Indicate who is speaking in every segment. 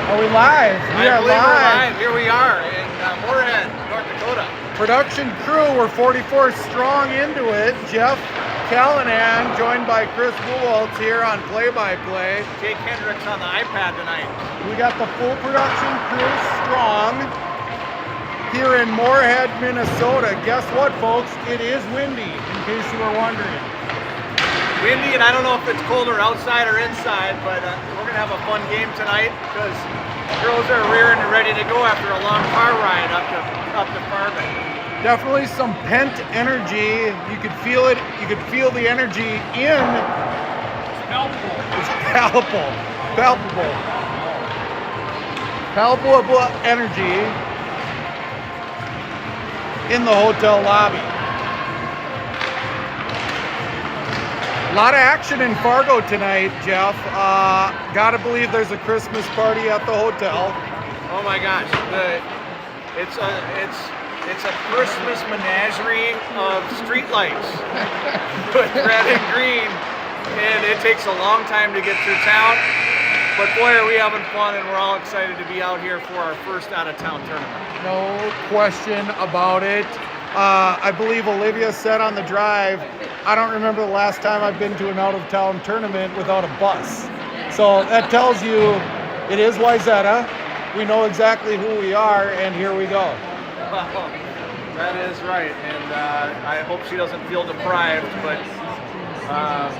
Speaker 1: Are we live? We are
Speaker 2: I believe we're
Speaker 1: live.
Speaker 2: live. Here we are in Moorhead, North Dakota.
Speaker 1: Production crew, we're 44 strong into it. Jeff Callanan, joined by Chris Buwaltz here on play-by-play.
Speaker 2: Jake Hendricks on the iPad tonight.
Speaker 1: We got the full production crew strong here in Moorhead, Minnesota. Guess what, folks? It is windy, in case you were wondering.
Speaker 2: Windy, and I don't know if it's colder outside or inside, but we're going to have a fun game tonight because girls are rearing and ready to go after a long car ride up to Fargo.
Speaker 1: Definitely some pent energy. You could feel it. You could feel the energy in. It's palpable. Palpable energy in the hotel lobby. A lot of action in Fargo tonight, Jeff. Gotta believe there's a Christmas party at the hotel.
Speaker 2: Oh my gosh, it's a Christmas menagerie of streetlights with red and green, and it takes a long time to get through town. But boy, are we having fun, and we're all excited to be out here for our first out-of-town tournament.
Speaker 1: No question about it. I believe Olivia said on the drive, I don't remember the last time I've been to an out-of-town tournament without a bus. So that tells you it is Wayzata. We know exactly who we are, and here we go.
Speaker 2: Well, that is right, and I hope she doesn't feel deprived, but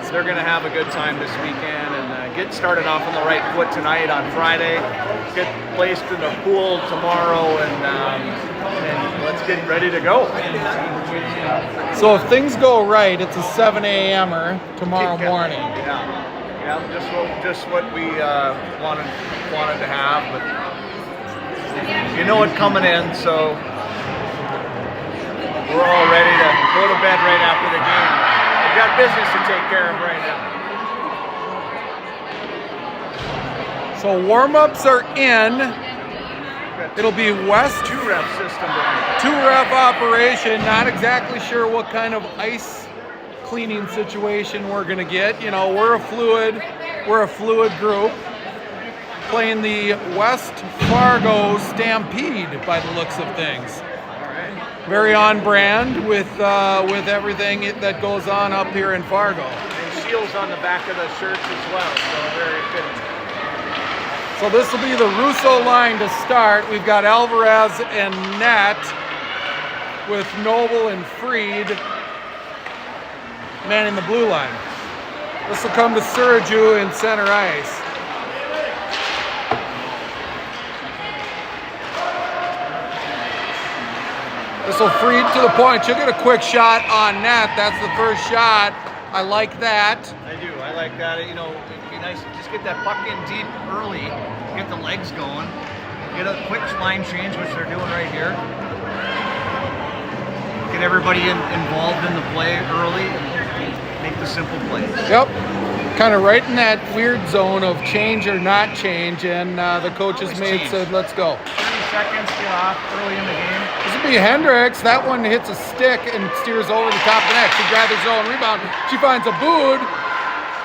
Speaker 2: they're going to have a good time this weekend and get started off on the right foot tonight on Friday, get placed in the pool tomorrow, and let's get ready to go.
Speaker 1: So if things go right, it's a 7 a.m.er tomorrow morning.
Speaker 2: Yeah, just what we wanted to have, but you know it coming in, so we're all ready to go to bed right after the game. We've got business to take care of right now.
Speaker 1: So warm-ups are in. It'll be West.
Speaker 2: 2-ref system.
Speaker 1: 2-ref operation. Not exactly sure what kind of ice cleaning situation we're gonna get. You know, we're a fluid group playing the West Fargo Stampede by the looks of things. Very on brand with everything that goes on up here in Fargo.
Speaker 2: And shields on the back of the shirts as well, so very fitting.
Speaker 1: So this will be the Russo line to start. We've got Alvarez and Nat with Noble and Freed manning the blue line. This will come to Suraju in center ice. This will Freed to the point. She'll get a quick shot on Nat. That's the first shot. I like that.
Speaker 2: I do. I like that. You know, it'd be nice to just get that puck in deep early, get the legs going, get a quick line change, which they're doing right here. Get everybody involved in the play early and make the simple plays.
Speaker 1: Yep. Kind of right in that weird zone of change or not change, and the coaches said, let's go.
Speaker 2: 30 seconds, get off early in the game.
Speaker 1: This will be Hendricks. That one hits a stick and steers over the top of the net. She gathers her own rebound. She finds a Bood,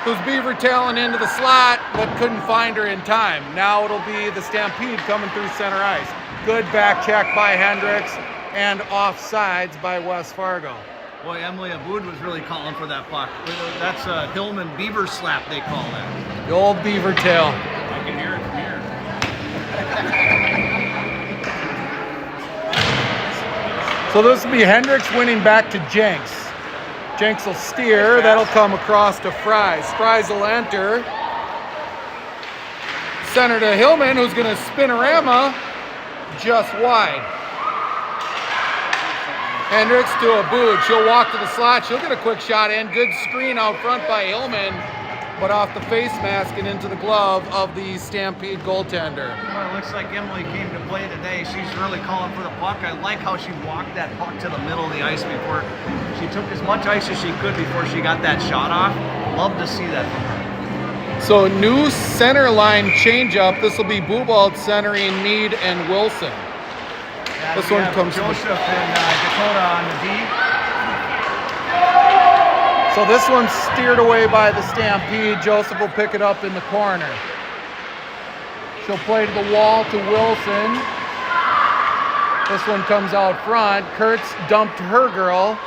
Speaker 1: who's beaver tailing into the slot, but couldn't find her in time. Now it'll be the Stampede coming through center ice. Good back check by Hendricks and offsides by West Fargo.
Speaker 2: Boy, Emily Aboud was really calling for that puck. That's a Hillman beaver slap, they call that.
Speaker 1: The old beaver tail.
Speaker 2: I can hear it from here.
Speaker 1: So this will be Hendricks winning back to Jenks. Jenks will steer. That'll come across to Fries. Fries will enter. Center to Hillman, who's going to spinorama just wide. Hendricks to Aboud. She'll walk to the slot. She'll get a quick shot in. Good screen out front by Hillman, but off the face mask and into the glove of the Stampede goaltender.
Speaker 2: Well, it looks like Emily came to play today. She's really calling for the puck. I like how she walked that puck to the middle of the ice before. She took as much ice as she could before she got that shot off. Love to see that from her.
Speaker 1: So new center line changeup. This will be Buwaltz centering Mead and Wilson.
Speaker 2: Yeah,
Speaker 1: this one comes
Speaker 2: Joseph and Dakota on the D.
Speaker 1: So this one's steered away by the Stampede. Joseph will pick it up in the corner. She'll play to the wall to Wilson. This one comes out front. Kurtz dumped her girl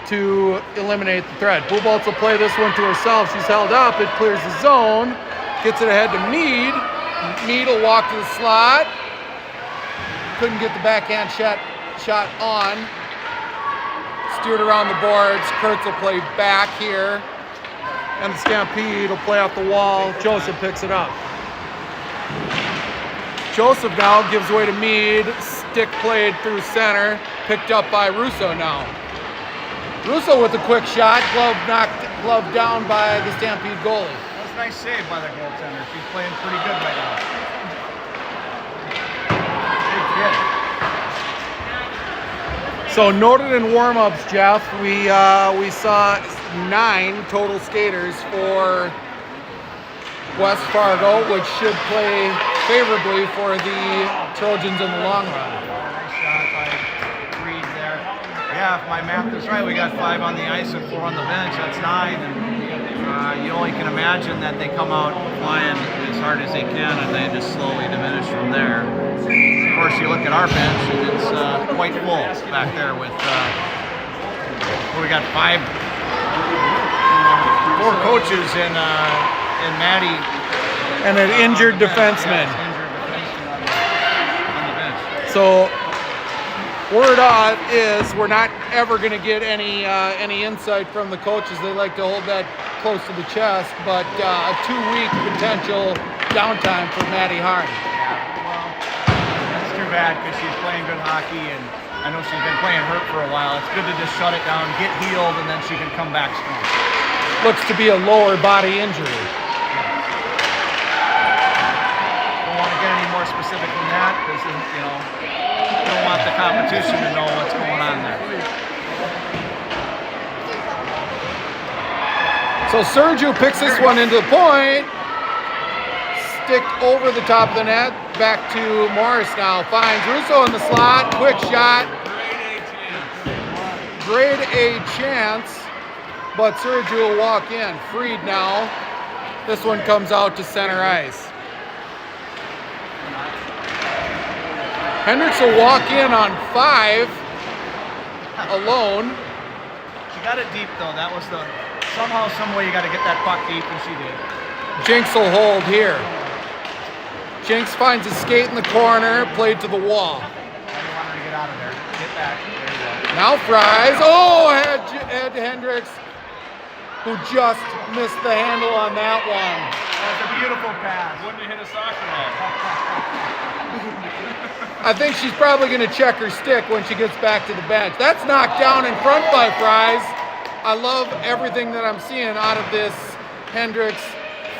Speaker 1: to eliminate the threat. Buboltz will play this one to herself. She's held up. It clears the zone. Gets it ahead to Mead. Mead will walk to the slot. Couldn't get the backhand shot on. Steered around the boards. Kurtz will play back here. And the Stampede will play off the wall. Joseph picks it up. Joseph now gives way to Mead. Stick played through center. Picked up by Russo now. Russo with a quick shot. Glove down by the Stampede goalie.
Speaker 2: That was a nice save by the goaltender. She's playing pretty good right now. Good kid.
Speaker 1: So noted in warm-ups, Jeff, we saw 9 total skaters for West Fargo, which should play favorably for the Trojans in the long run.
Speaker 2: Nice shot by Reed there. Yeah, if my math is right, we got 5 on the ice and 4 on the bench. That's 9, and you only can imagine that they come out flying as hard as they can, and they just slowly diminish from there. Of course, you look at our bench, and it's quite full back there with, we got 4 coaches and Maddie.
Speaker 1: And an injured defenseman.
Speaker 2: Yeah, on the bench.
Speaker 1: So word on is we're not ever going to get any insight from the coaches. They like to hold that close to the chest, but a 2-week potential downtime for Maddie Harn.
Speaker 2: Too bad because she's playing good hockey, and I know she's been playing hurt for a while. It's good to just shut it down, get healed, and then she can come back strong.
Speaker 1: Looks to be a lower body injury.
Speaker 2: Don't want to get any more specific than that because don't want the competition to know what's going on there.
Speaker 1: So Sergio picks this one into the point. Stick over the top of the net. Back to Morris now. Finds Russo in the slot. Quick shot. Grade A chance. But Sergio will walk in. Freed now. This one comes out to center ice. Hendricks will walk in on 5 alone.
Speaker 2: She got it deep though. That was somehow, some way you got to get that puck deep, and she did.
Speaker 1: Jinx will hold here. Jinx finds a skate in the corner, played to the wall.
Speaker 2: I don't want her to get out of there. Get back. There you go.
Speaker 1: Now Fries. Oh, head to Hendricks, who just missed the handle on that one.
Speaker 2: That's a beautiful pass.
Speaker 3: Wouldn't have hit a soccer ball.
Speaker 1: I think she's probably going to check her stick when she gets back to the bench. That's knocked down in front by Fries. I love everything that I'm seeing out of this Hendricks,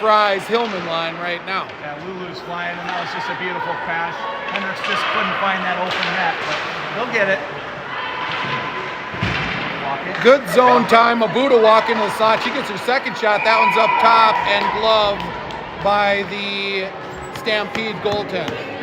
Speaker 1: Fries, Hillman line right now.
Speaker 2: Yeah, Lulu's flying, and that was just a beautiful pass. Hendricks just couldn't find that open net, but they'll get it.
Speaker 1: Good zone time. Abuda walk into the slot. She gets her second shot. That one's up top and gloved by the Stampede goaltender.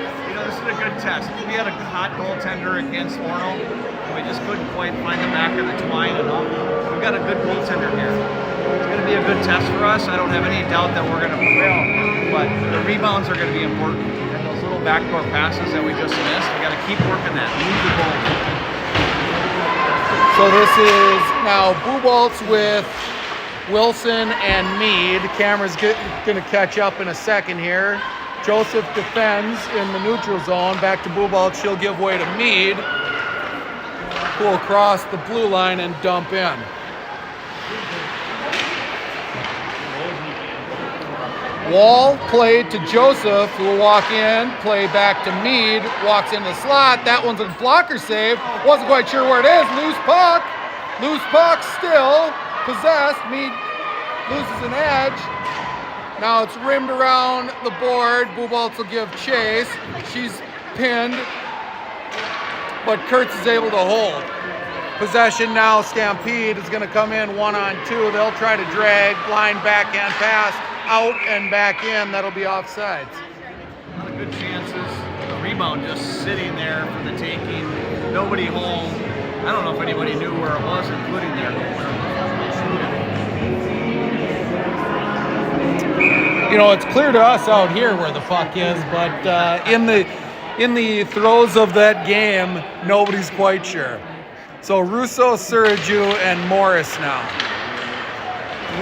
Speaker 2: This is a good test. We had a hot goaltender against Orno, and we just couldn't quite find the back of the twine enough. We've got a good goaltender here. It's going to be a good test for us. I don't have any doubt that we're going to prevail, but the rebounds are going to be important. And those little backdoor passes that we just missed, we got to keep working that. Move the ball.
Speaker 1: So this is now Buboltz with Wilson and Mead. Camera's going to catch up in a second here. Joseph defends in the neutral zone. Back to Buboltz. She'll give way to Mead, who will cross the blue line and dump in. Wall played to Joseph, who will walk in, play back to Mead, walks in the slot. That one's a blocker save. Wasn't quite sure where it is. Loose puck. Loose puck still possessed. Mead loses an edge. Now it's rimmed around the board. Buboltz will give chase. She's pinned, but Kurtz is able to hold. Possession now. Stampede is going to come in 1-on-2. They'll try to drag line backhand pass out and back in. That'll be offsides.
Speaker 2: A lot of good chances. The rebound just sitting there for the taking. Nobody home. I don't know if anybody knew where it was, including their goalie.
Speaker 1: You know, it's clear to us out here where the puck is, but in the throes of that game, nobody's quite sure. So Russo, Suraju, and Morris now.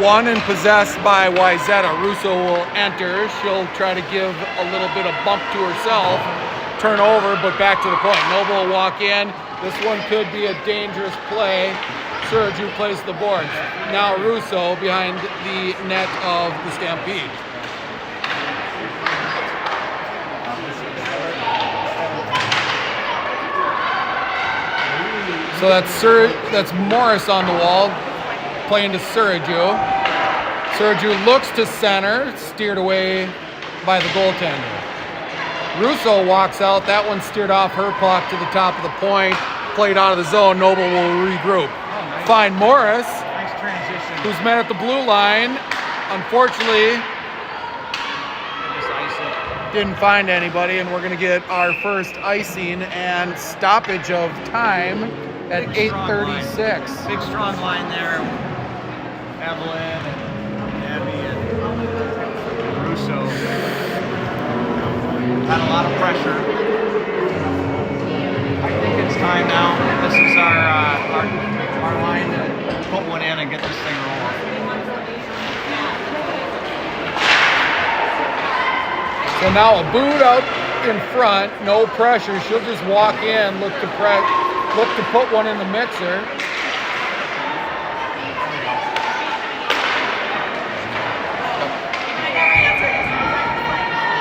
Speaker 1: Won and possessed by Wayzata. Russo will enter. She'll try to give a little bit of bump to herself. Turn over, but back to the point. Noble will walk in. This one could be a dangerous play. Suraju plays the boards. Now Russo behind the net of the Stampede. So that's Morris on the wall, playing to Suraju. Suraju looks to center, steered away by the goaltender. Russo walks out. That one steered off her puck to the top of the point, played out of the zone. Noble will regroup. Find Morris,
Speaker 2: Nice transition.
Speaker 1: who's met at the blue line. Unfortunately,
Speaker 2: Just icing.
Speaker 1: didn't find anybody, and we're going to get our first icing and stoppage of time at
Speaker 2: Big, strong
Speaker 1: 8:36.
Speaker 2: Big strong line there. Evelyn and Abby and Russo had a lot of pressure. I think it's time now. This is our line to put one in and get this thing rolling.
Speaker 1: So now a boot out in front, no pressure. She'll just walk in, look to put one in the mixer.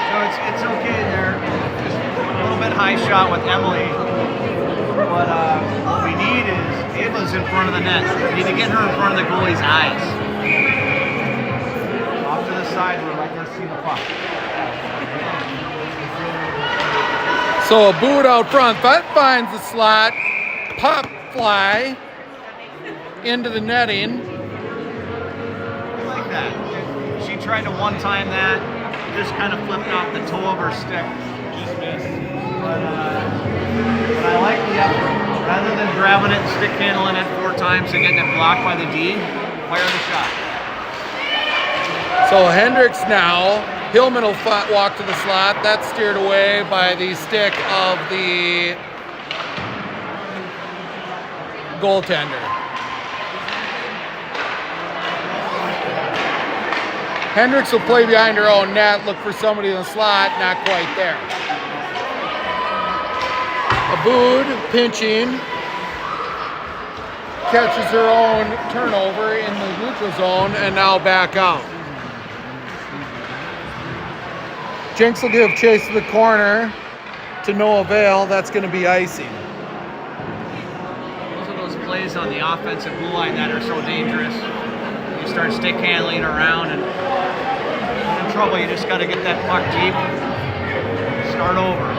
Speaker 2: So it's okay there. Just a little bit high shot with Emily. But what we need is Ava's in front of the net. We need to get her in front of the goalie's eyes. Off to the side, we're letting her see the puck.
Speaker 1: So a boot out front, that finds the slot, pop fly into the netting.
Speaker 2: I like that. She tried to one-time that, just kind of flipped off the toe of her stick. Just missed. But I like the effort. Rather than grabbing it and stick handling it 4 times and getting it blocked by the D, fire the shot.
Speaker 1: So Hendricks now, Hillman will walk to the slot. That's steered away by the stick of the goaltender. Hendricks will play behind her own net, look for somebody in the slot, not quite there. Abood pinching, catches her own turnover in the neutral zone, and now back out. Jinx will give chase to the corner to no avail. That's going to be icing.
Speaker 2: Those are those plays on the offensive blue line that are so dangerous. You start stick handling around and you're in trouble. You just got to get that puck deep, start over.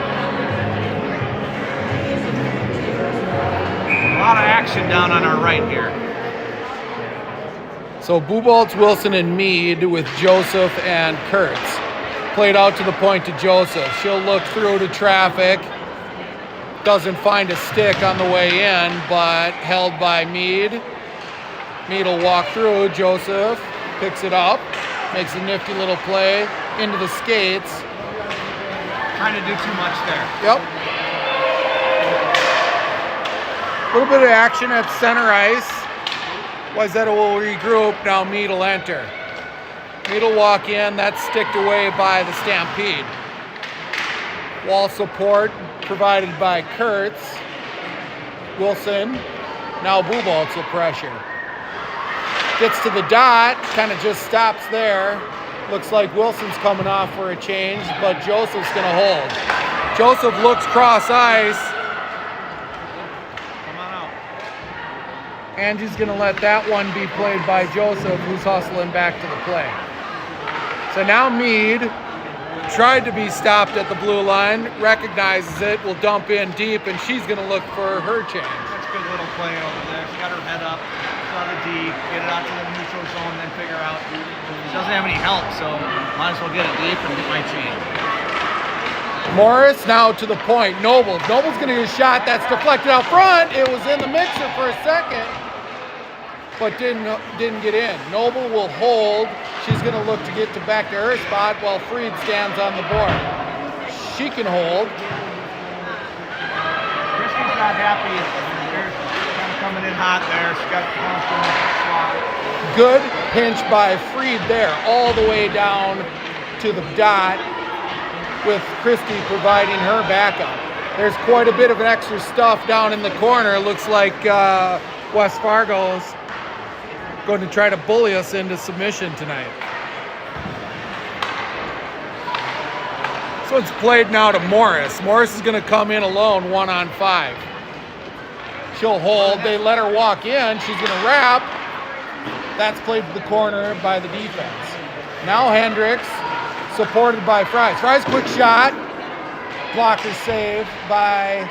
Speaker 2: A lot of action down on our right here.
Speaker 1: So Buboltz, Wilson, and Mead with Joseph and Kurtz. Played out to the point to Joseph. She'll look through to traffic. Doesn't find a stick on the way in, but held by Mead. Mead will walk through. Joseph picks it up, makes a nifty little play into the skates.
Speaker 2: Trying to do too much there.
Speaker 1: Yep. A little bit of action at center ice. Wayzata will regroup. Now Mead will enter. Mead will walk in. That's sticked away by the Stampede. Wall support provided by Kurtz. Wilson. Now Buboltz will pressure. Gets to the dot. Kind of just stops there. Looks like Wilson's coming off for a change, but Joseph's going to hold. Joseph looks cross ice.
Speaker 2: Come on out.
Speaker 1: Angie's going to let that one be played by Joseph, who's hustling back to the play. So now Mead tried to be stopped at the blue line, recognizes it, will dump in deep, and she's going to look for her change.
Speaker 2: That's a good little play over there. She got her head up, saw the D, get it out to the neutral zone, then figure out. She doesn't have any help, so might as well get it deep and get my change.
Speaker 1: Morris now to the point. Noble's going to get a shot. That's deflected out front. It was in the mixer for a second, but didn't get in. Noble will hold. She's going to look to get back to her spot while Freed stands on the board. She can hold.
Speaker 2: Christy's not happy. They're kind of coming in hot there. She's got the
Speaker 1: Good pinch by Freed there, all the way down to the dot, with Christy providing her backup. There's quite a bit of extra stuff down in the corner. Looks like West Fargo's going to try to bully us into submission tonight. So it's played now to Morris. Morris is going to come in alone, 1-on-5. She'll hold. They let her walk in. She's going to wrap. That's played to the corner by the defense. Now Hendricks, supported by Fries. Fries quick shot. Blocker save by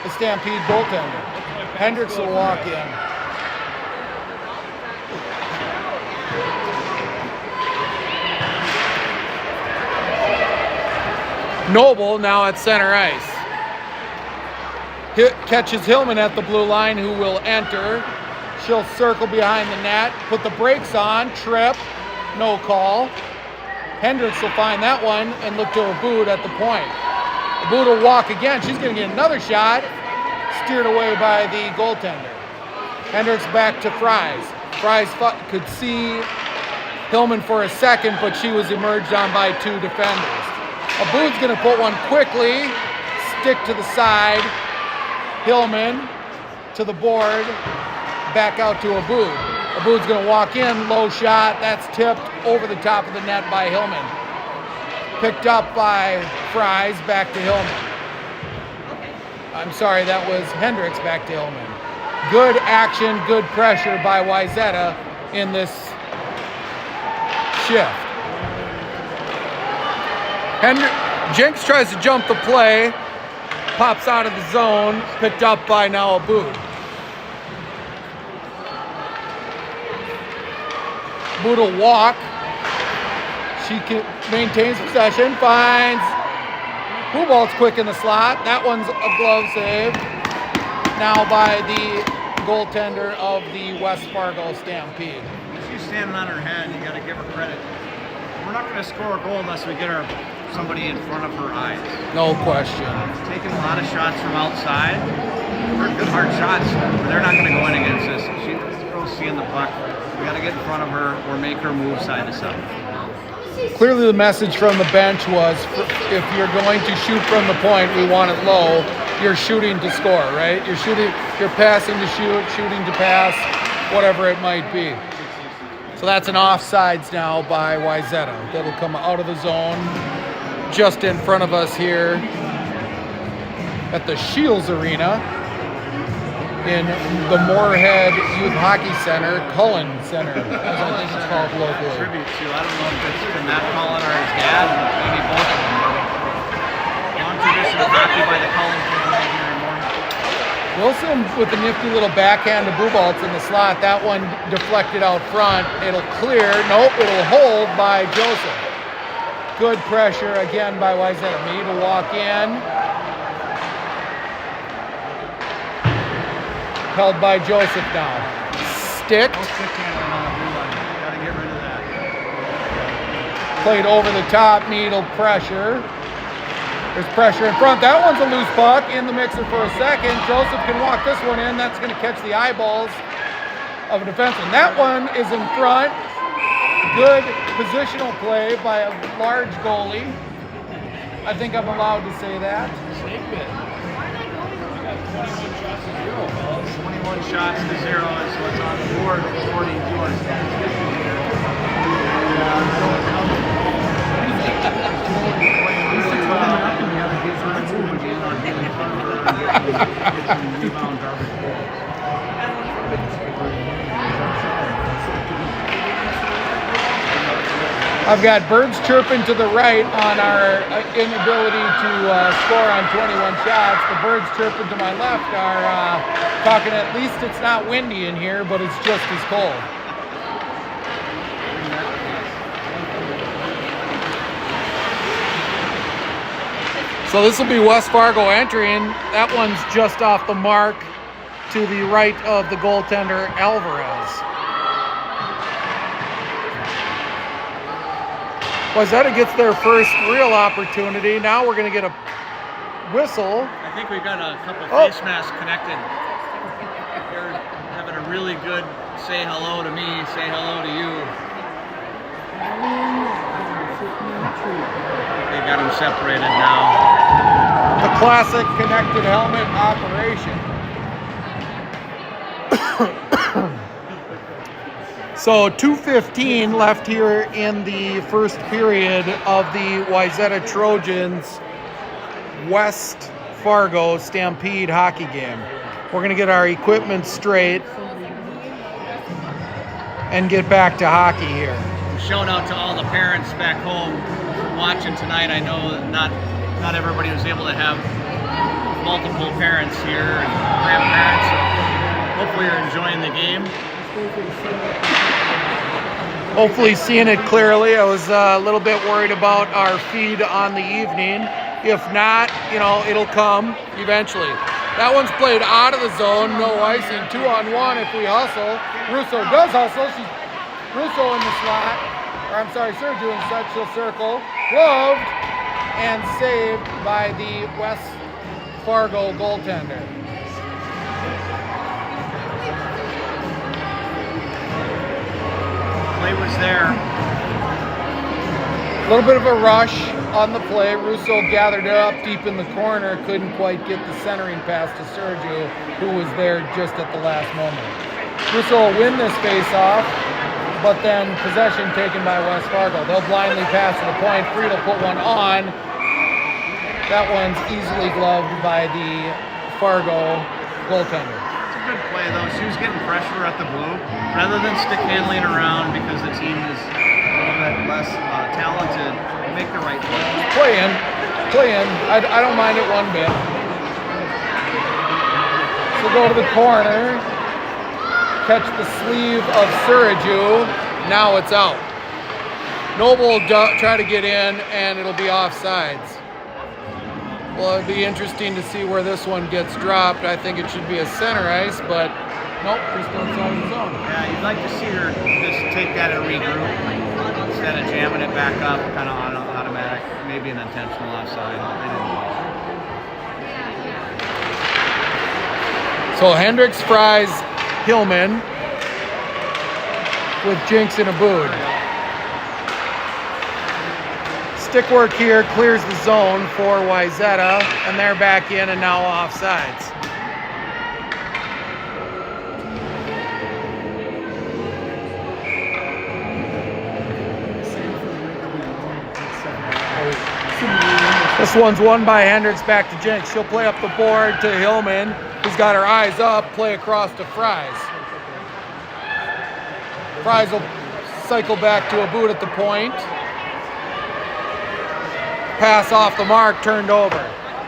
Speaker 1: the Stampede goaltender. Hendricks will walk in. Noble now at center ice. Catches Hillman at the blue line, who will enter. She'll circle behind the net, put the brakes on, trip, no call. Hendricks will find that one and look to Abood at the point. Abood will walk again. She's going to get another shot, steered away by the goaltender. Hendricks back to Fries. Fries could see Hillman for a second, but she was emerged on by two defenders. Abood's going to put one quickly, stick to the side. Hillman to the board, back out to Abood. Abood's going to walk in, low shot. That's tipped over the top of the net by Hillman. Picked up by Fries, back to Hillman. I'm sorry, that was Hendricks, back to Hillman. Good action, good pressure by Wayzata in this shift. Jenks tries to jump the play, pops out of the zone, picked up by now Abood. Abood will walk. She maintains possession, finds Hubolt's quick in the slot. That one's a glove save. Now by the goaltender of the West Fargo Stampede.
Speaker 2: She's standing on her head. You got to give her credit. We're not going to score a goal unless we get somebody in front of her eyes.
Speaker 1: No question.
Speaker 2: Taking a lot of shots from outside. They're good hard shots, but they're not going to go in against us. She's seeing the puck. We got to get in front of her or make her move side to side.
Speaker 1: Clearly the message from the bench was, if you're going to shoot from the point, we want it low. You're shooting to score, right? You're passing to shoot, shooting to pass, whatever it might be. So that's an offsides now by Wayzata. That'll come out of the zone just in front of us here at the Shields Arena in the Moorhead Youth Hockey Center, Cullen Center, as I think it's called locally.
Speaker 2: Tribute to, I don't know if it's to Matt Cullen or his dad, maybe both of them. Long tradition of hockey by the Cullen kids right here anymore.
Speaker 1: Wilson with a nifty little backhand to Buboltz in the slot. That one deflected out front. It'll clear. Nope, it'll hold by Joseph. Good pressure again by Wayzata. Mead will walk in. Held by Joseph now. Sticked.
Speaker 2: Gotta get rid of that.
Speaker 1: Played over the top. Needle pressure. There's pressure in front. That one's a loose puck in the mixer for a second. Joseph can walk this one in. That's going to catch the eyeballs of a defenseman. That one is in front. Good positional play by a large goalie. I think I'm allowed to say that.
Speaker 3: Snake bit.
Speaker 2: 21 shots to 0 is what's on the board, according to our
Speaker 1: I've got birds chirping to the right on our inability to score on 21 shots. The birds chirping to my left are talking, at least it's not windy in here, but it's just as cold. So this will be West Fargo entering. That one's just off the mark to the right of the goaltender, Alvarez. Wayzata gets their first real opportunity. Now we're going to get a whistle.
Speaker 2: I think we've got a couple
Speaker 1: Oh.
Speaker 2: face masks connected. They're having a really good say hello to me, say hello to you. They got them separated now.
Speaker 1: The classic connected helmet operation. So 2:15 left here in the first period of the Wayzata Trojans West Fargo Stampede hockey game. We're going to get our equipment straight and get back to hockey here.
Speaker 2: Shout out to all the parents back home watching tonight. I know that not everybody was able to have multiple parents here and grandparents, so hopefully you're enjoying the game.
Speaker 1: Hopefully seeing it clearly. I was a little bit worried about our feed on the evening. If not, it'll come eventually. That one's played out of the zone, no icing, 2-on-1 if we hustle. Russo does hustle. Russo in the slot, Sergio in such, she'll circle. Gloved and saved by the West Fargo goaltender.
Speaker 2: Play was there.
Speaker 1: A little bit of a rush on the play. Russo gathered it up deep in the corner, couldn't quite get the centering pass to Sergio, who was there just at the last moment. Russo will win this face-off, but then possession taken by West Fargo. They'll blindly pass to the point. Fried will put one on. That one's easily gloved by the Fargo goaltender.
Speaker 2: Good play though. She was getting pressure at the blue rather than stick handling around because the team is a little bit less talented. Make the right play.
Speaker 1: Play in. I don't mind it one bit. So go to the corner, catch the sleeve of Suraju. Now it's out. Noble will try to get in, and it'll be offsides. Well, it'd be interesting to see where this one gets dropped. I think it should be a center ice, but nope, just outside the zone.
Speaker 2: Yeah, you'd like to see her just take that and regroup instead of jamming it back up, kind of on automatic. Maybe an intentional offside.
Speaker 1: So Hendricks, Fries, Hillman with Jinx and Abood. Stick work here clears the zone for Wayzata, and they're back in and now offsides. This one's won by Hendricks, back to Jinx. She'll play up the board to Hillman, who's got her eyes up, play across to Fries. Fries will cycle back to Abood at the point. Pass off the mark, turned over.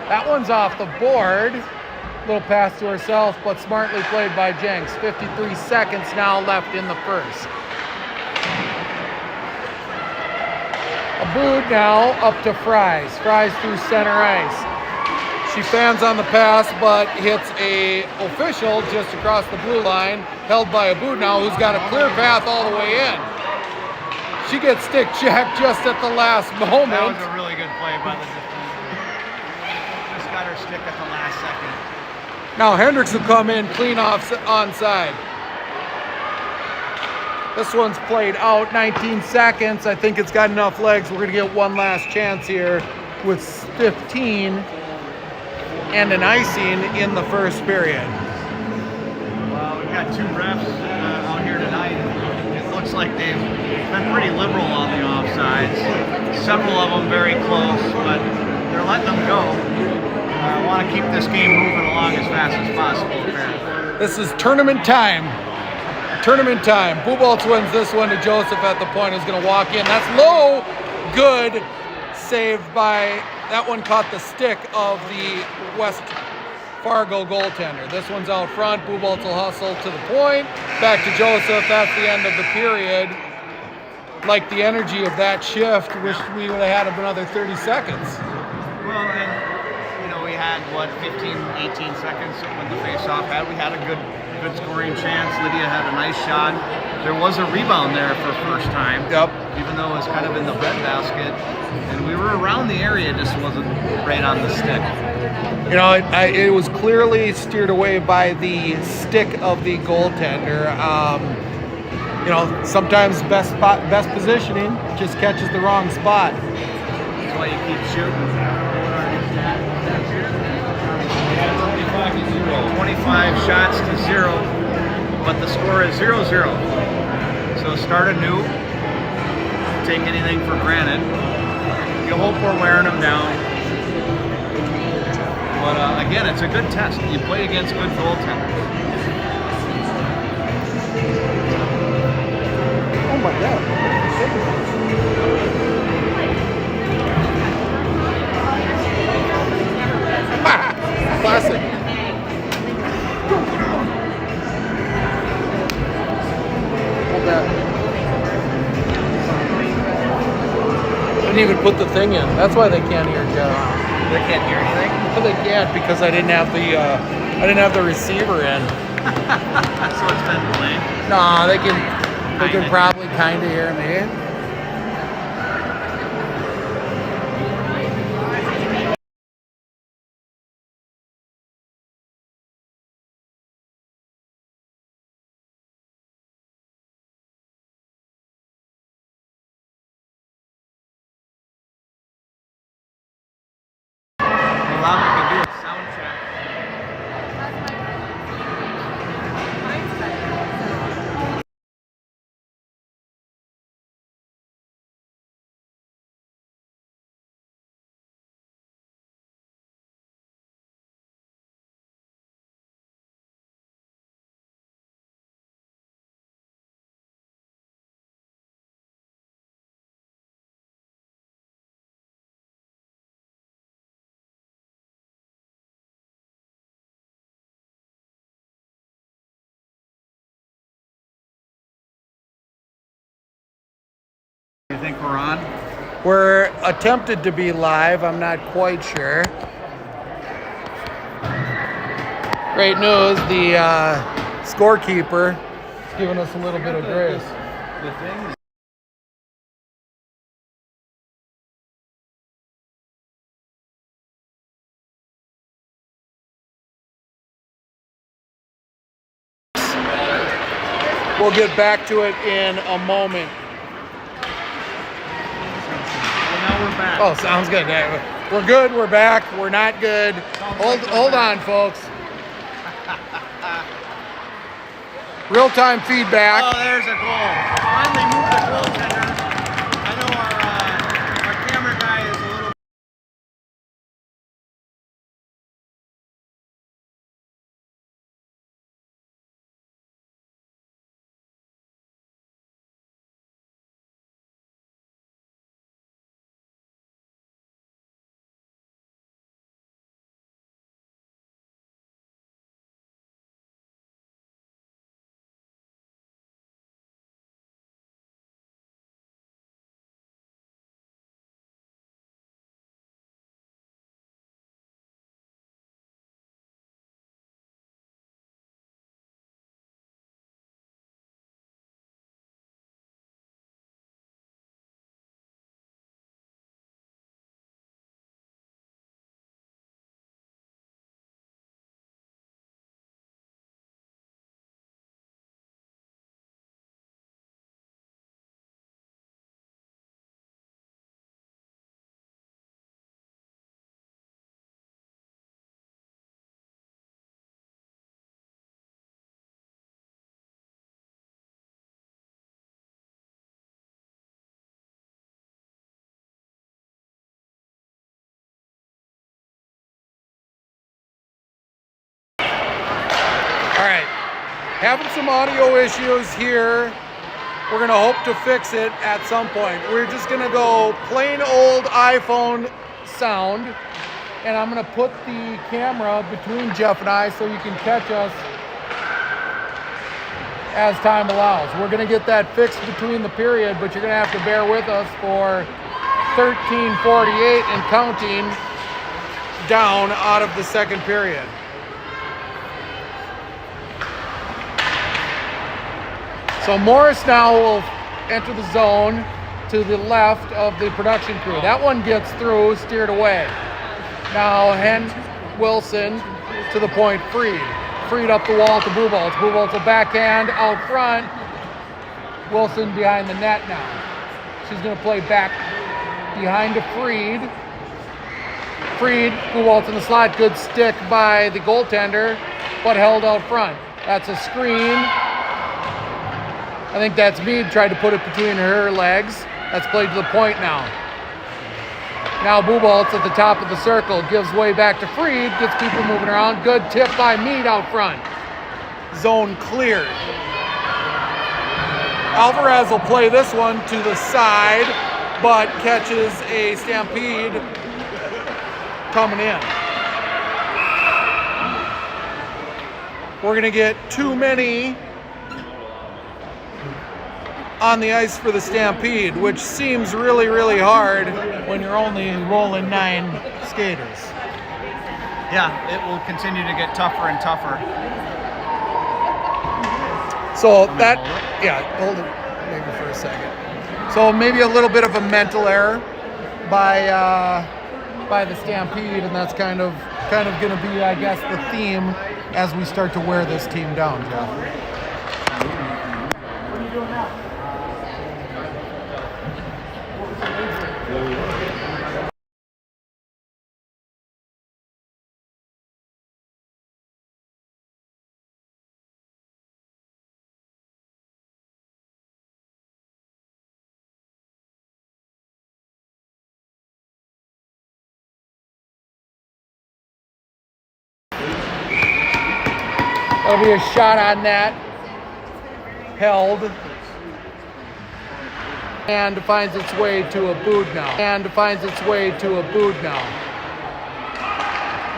Speaker 1: That one's off the board. Little pass to herself, but smartly played by Jenks. 53 seconds now left in the first. Abood now up to Fries. Fries through center ice. She fans on the pass, but hits a official just across the blue line, held by Abood now, who's got a clear path all the way in. She gets stick checked just at the last moment.
Speaker 2: That was a really good play by the defender. Just got her stick at the last second.
Speaker 1: Now Hendricks will come in clean off onside. This one's played out, 19 seconds. I think it's got enough legs. We're gonna get one last chance here with 15 and an icing in the first period.
Speaker 2: Well, we've got two refs out here tonight. It looks like they've been pretty liberal on the offsides. Several of them very close, but they're letting them go. I want to keep this game moving along as fast as possible, apparently.
Speaker 1: This is tournament time. Tournament time. Buboltz wins this one to Joseph at the point, who's going to walk in. That's low. Good. Saved by, that one caught the stick of the West Fargo goaltender. This one's out front. Buboltz will hustle to the point. Back to Joseph. That's the end of the period. Like the energy of that shift. Wish we would have had another 30 seconds.
Speaker 2: Well, and we had, 15, 18 seconds when the face-off had. We had a good scoring chance. Lydia had a nice shot. There was a rebound there for first time.
Speaker 1: Yep.
Speaker 2: Even though it was kind of in the breadbasket. And we were around the area, just wasn't right on the stick.
Speaker 1: You know, it was clearly steered away by the stick of the goaltender. You know, sometimes best positioning just catches the wrong spot.
Speaker 2: That's why you keep shooting. 25 shots to 0, but the score is 0-0. So start anew. Take anything for granted. You hope we're wearing them down. But again, it's a good test. You play against good goaltenders.
Speaker 1: Oh my God. Classic. Hold that. Didn't even put the thing in. That's why they can't hear Jeff.
Speaker 2: They can't hear anything?
Speaker 1: Well, they can't because I didn't have the receiver in.
Speaker 2: So it's been playing.
Speaker 1: No, they can probably kind of hear me.
Speaker 2: Well, all we can do is sound check. You think we're on?
Speaker 1: We're attempted to be live. I'm not quite sure. Great news. The scorekeeper is giving us a little bit of grace.
Speaker 2: The thing.
Speaker 1: We'll get back to it in a moment.
Speaker 2: Well, now we're back.
Speaker 1: Oh, sounds good. We're good. We're back. We're not good. Hold on, folks. Real-time feedback.
Speaker 2: Oh, there's a goal. Finally moved the goaltender. I know our camera guy is a little.
Speaker 1: All right. Having some audio issues here. We're going to hope to fix it at some point. We're just going to go plain old iPhone sound. And I'm going to put the camera between Jeff and I so you can catch us as time allows. We're going to get that fixed between the period, but you're going to have to bear with us for 13:48 and counting down out of the second period. So Morris now will enter the zone to the left of the production crew. That one gets through, steered away. Now Wilson to the point, Freed. Freed up the wall to Buboltz. Buboltz will backhand out front. Wilson behind the net now. She's going to play back behind to Freed. Freed, Buboltz in the slot. Good stick by the goaltender, but held out front. That's a screen. I think that's Mead, tried to put it between her legs. That's played to the point now. Now Buboltz at the top of the circle, gives way back to Freed, gets people moving around. Good tip by Mead out front. Zone cleared. Alvarez will play this one to the side, but catches a stampede coming in. We're gonna get too many on the ice for the stampede, which seems really, really hard when you're only rolling 9 skaters.
Speaker 2: Yeah, it will continue to get tougher and tougher.
Speaker 1: So that, yeah, hold it maybe for a second. So maybe a little bit of a mental error by the stampede, and that's kind of going to be, I guess, the theme as we start to wear this team down, Jeff. What are you doing now? There'll be a shot on net, held, and finds its way to a boot now.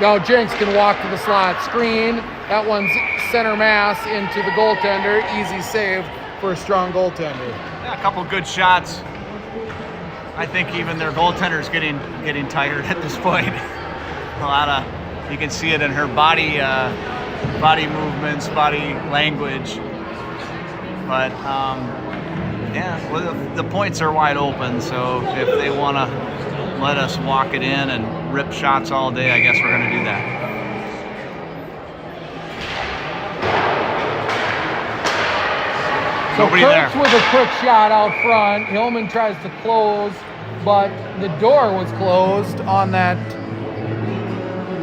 Speaker 1: Now Jenks can walk to the slot, screen. That one's center mass into the goaltender. Easy save for a strong goaltender.
Speaker 2: Yeah, a couple good shots. I think even their goaltender's getting tired at this point. A lot of, you can see it in her body movements, body language. But yeah, well, the points are wide open, so if they want to let us walk it in and rip shots all day, I guess we're going to do that.
Speaker 1: So
Speaker 2: Nobody
Speaker 1: Kurtz
Speaker 2: there.
Speaker 1: with a quick shot out front. Hillman tries to close, but the door was closed on that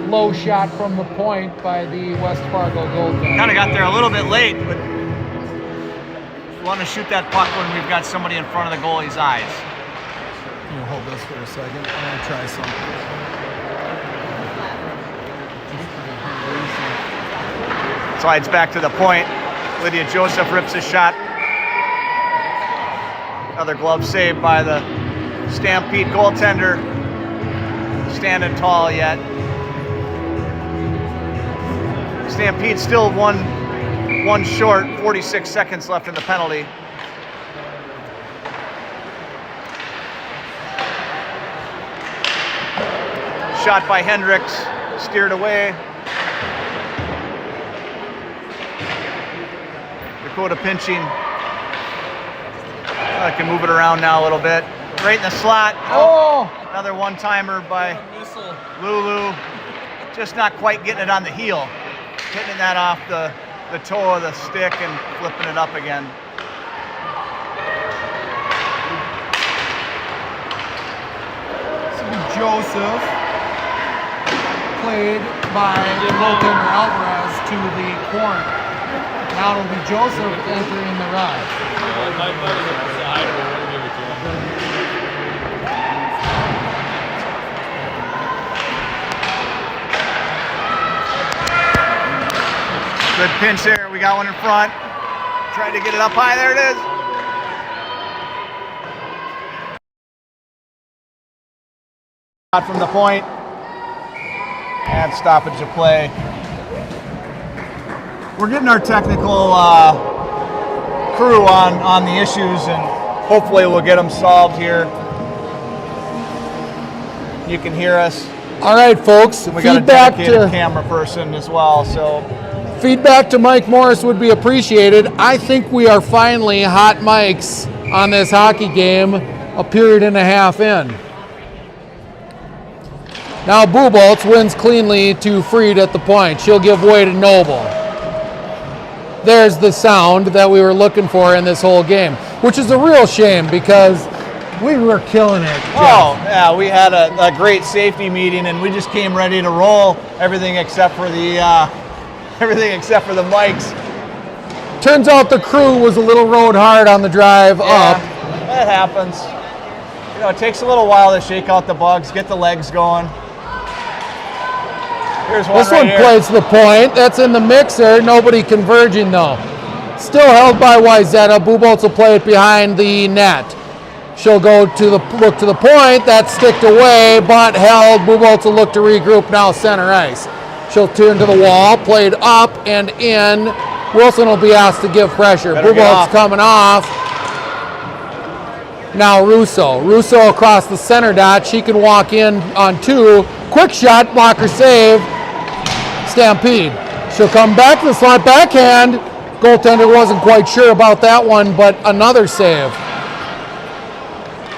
Speaker 1: low shot from the point by the West Fargo goaltender.
Speaker 2: Kind of got there a little bit late, but we want to shoot that puck when we've got somebody in front of the goalie's eyes.
Speaker 1: Can you hold this for a second? I'm going to try something.
Speaker 2: Slides back to the point. Lydia Joseph rips a shot. Another glove save by the Stampede goaltender. Standing tall yet. Stampede still one short, 46 seconds left in the penalty. Shot by Hendricks, steered away. Dakota pinching. I can move it around now a little bit. Right in the slot.
Speaker 1: Oh!
Speaker 2: Another one-timer by Lulu. Just not quite getting it on the heel. Hitting that off the toe of the stick and flipping it up again.
Speaker 1: This will be Joseph, played by goaltender Alvarez to the corner. Now it'll be Joseph entering the ride.
Speaker 2: Good pinch there. We got one in front. Trying to get it up high. There it is. Out from the point. And stoppage of play. We're getting our technical crew on the issues, and hopefully we'll get them solved here. You can hear us.
Speaker 1: All right, folks.
Speaker 2: We got a dedicated camera person as well, so.
Speaker 1: Feedback to Mike Morris would be appreciated. I think we are finally hot mics on this hockey game, a period and a half in. Now Buboltz wins cleanly to Freed at the point. She'll give way to Noble. There's the sound that we were looking for in this whole game, which is a real shame because we were killing it. Jeff.
Speaker 2: Oh, yeah, we had a great safety meeting and we just came ready to roll everything except for the mics.
Speaker 1: Turns out the crew was a little rode hard on the drive up.
Speaker 2: That happens. You know, it takes a little while to shake out the bugs, get the legs going. Here's one
Speaker 1: This one plays to the point. That's in the mixer. Nobody converging though. Still held by Wayzata. Buboltz will play it behind the net. She'll go to look to the point. That's sticked away, but held. Buboltz will look to regroup now center ice. She'll turn to the wall, played up and in. Wilson will be asked to give pressure. Buboltz coming off. Now Russo across the center dot. She can walk in on 2. Quick shot, blocker save. Stampede. She'll come back to the slot, backhand. Goaltender wasn't quite sure about that one, but another save.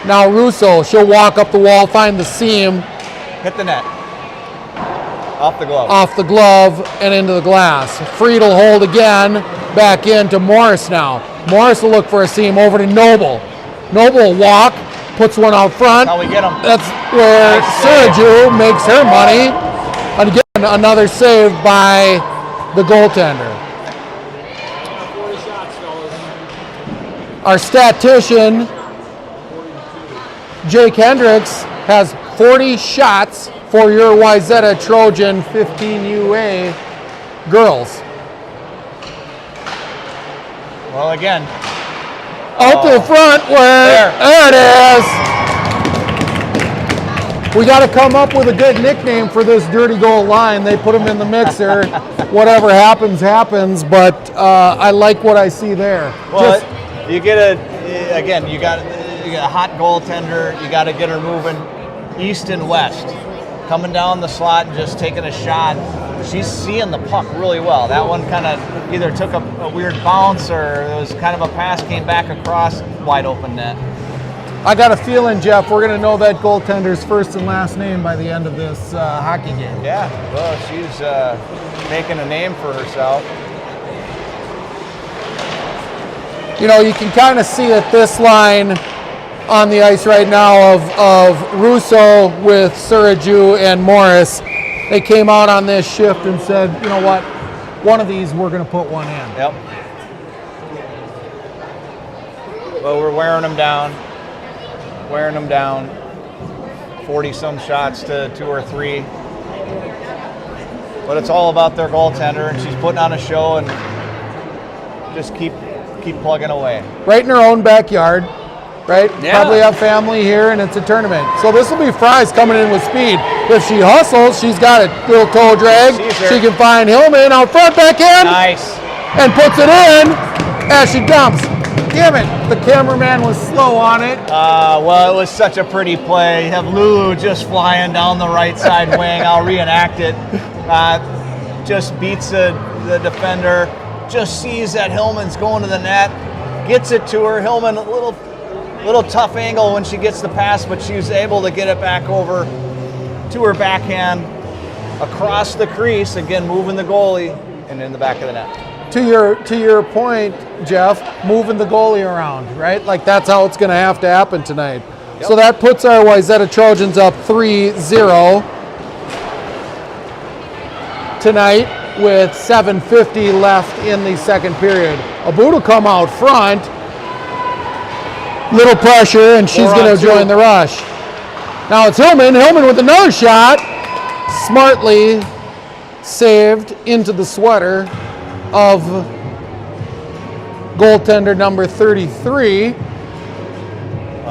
Speaker 1: Now Russo, she'll walk up the wall, find the seam.
Speaker 2: Hit the net. Off the glove.
Speaker 1: Off the glove and into the glass. Freed will hold again, back into Morris now. Morris will look for a seam over to Noble. Noble will walk, puts one out front.
Speaker 2: Now we get him.
Speaker 1: That's where Sergio makes her money. And again, another save by the goaltender. Our statistician, Jake Hendricks, has 40 shots for your Wayzata Trojan 15 UA girls.
Speaker 2: Well, again.
Speaker 1: Out to the front where, there it is. We got to come up with a good nickname for this dirty goal line. They put them in the mixer. Whatever happens, happens. But I like what I see there.
Speaker 2: Well, you get a hot goaltender. You got to get her moving east and west, coming down the slot and just taking a shot. She's seeing the puck really well. That one kind of either took a weird bounce or it was kind of a pass, came back across, wide open net.
Speaker 1: I got a feeling, Jeff, we're going to know that goaltender's first and last name by the end of this hockey game.
Speaker 2: Yeah, well, she's making a name for herself.
Speaker 1: You know, you can kind of see it, this line on the ice right now of Russo with Sergio and Morris. They came out on this shift and said, you know what, one of these we're going to put one in.
Speaker 2: Yep. Well, we're wearing them down. 40-some shots to 2 or 3. But it's all about their goaltender, and she's putting on a show and just keep plugging away.
Speaker 1: Right in her own backyard, right?
Speaker 2: Yeah.
Speaker 1: Probably have family here, and it's a tournament. So this will be Fries coming in with speed. If she hustles, she's got a little toe drag. She can find Hillman out front, backhand.
Speaker 2: Nice.
Speaker 1: And puts it in as she dumps. Damn it, the cameraman was slow on it.
Speaker 2: Well, it was such a pretty play. You have Lulu just flying down the right side wing. I'll reenact it. Just beats the defender. Just sees that Hillman's going to the net. Gets it to her. Hillman, a little tough angle when she gets the pass, but she was able to get it back over to her backhand across the crease. Again, moving the goalie and in the back of the net.
Speaker 1: To your point, Jeff, moving the goalie around, right? Like that's how it's going to have to happen tonight. Yep. So that puts our Wayzata Trojans up 3-0 tonight with 7:50 left in the second period. Abu will come out front, little pressure, and she's going to join the rush. Now it's Hillman with another shot, smartly saved into the sweater of goaltender number 33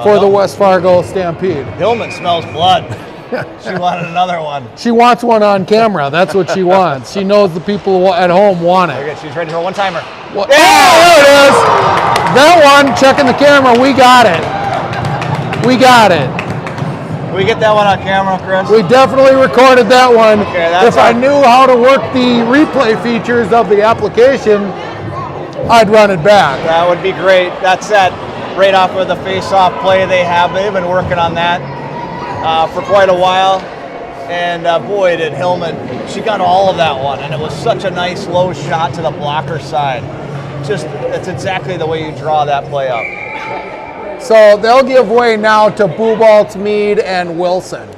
Speaker 1: for the West Fargo Stampede.
Speaker 2: Hillman smells blood. She wanted another one.
Speaker 1: She wants one on camera. That's what she wants. She knows the people at home want it.
Speaker 2: Okay, she's ready for a one-timer.
Speaker 1: Yeah! Oh, there it is. That one, checking the camera, we got it. We got it.
Speaker 2: We get that one on camera, Chris?
Speaker 1: We definitely recorded that one.
Speaker 2: Okay, that's
Speaker 1: if I knew how to work the replay features of the application, I'd run it back.
Speaker 2: That would be great. That's that right off of the face-off play they have. They've been working on that for quite a while. And boy, did Hillman, she got all of that one. And it was such a nice low shot to the blocker side. Just, that's exactly the way you draw that play up.
Speaker 1: So they'll give way now to Buboltz, Mead, and Wilson.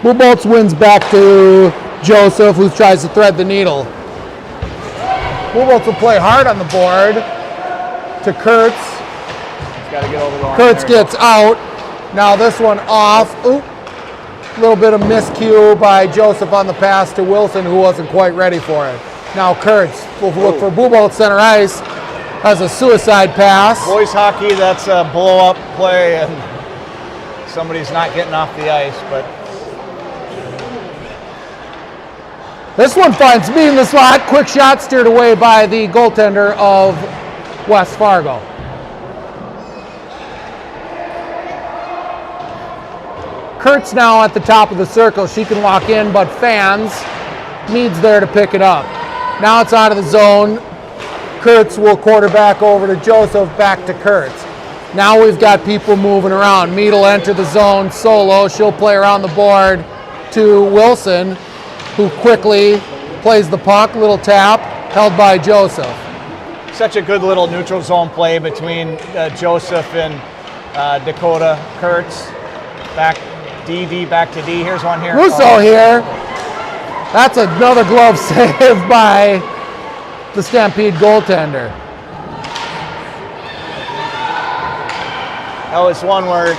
Speaker 1: Buboltz wins back to Joseph, who tries to thread the needle. Buboltz will play hard on the board to Kurtz.
Speaker 2: He's got to get over the line.
Speaker 1: Kurtz gets out. Now this one off. Oop. A little bit of miscue by Joseph on the pass to Wilson, who wasn't quite ready for it. Now Kurtz will look for Buboltz center ice. Has a suicide pass.
Speaker 2: Boys hockey, that's a blow-up play, and somebody's not getting off the ice, but
Speaker 1: this one finds me in the slot. Quick shot steered away by the goaltender of West Fargo. Kurtz now at the top of the circle. She can walk in, but fans. Mead's there to pick it up. Now it's out of the zone. Kurtz will quarterback over to Joseph, back to Kurtz. Now we've got people moving around. Mead will enter the zone solo. She'll play around the board to Wilson, who quickly plays the puck. Little tap, held by Joseph.
Speaker 2: such a good little neutral zone play between Joseph and Dakota Kurtz. Back D back to D. Here's one here.
Speaker 1: Russo here. That's another glove save by the Stampede goaltender.
Speaker 2: That was one where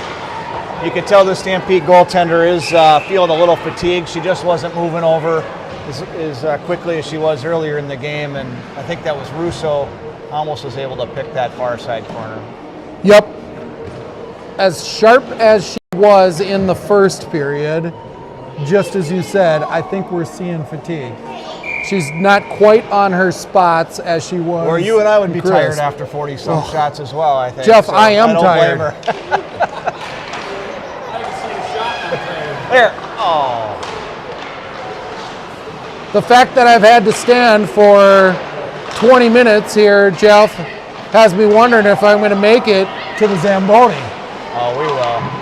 Speaker 2: you could tell the Stampede goaltender is feeling a little fatigued. She just wasn't moving over as quickly as she was earlier in the game, and I think that was Russo almost was able to pick that far side corner.
Speaker 1: Yep. As sharp as she was in the first period, just as you said, I think we're seeing fatigue. She's not quite on her spots as she was.
Speaker 2: Or you and I would be
Speaker 1: Chris.
Speaker 2: tired after 40-some shots as well, I think.
Speaker 1: Jeff,
Speaker 2: so
Speaker 1: I am
Speaker 2: don't
Speaker 1: tired.
Speaker 2: blame her. There. Oh.
Speaker 1: The fact that I've had to stand for 20 minutes here, Jeff, has me wondering if I'm going to make it to the Zamboni.
Speaker 2: Oh, we will.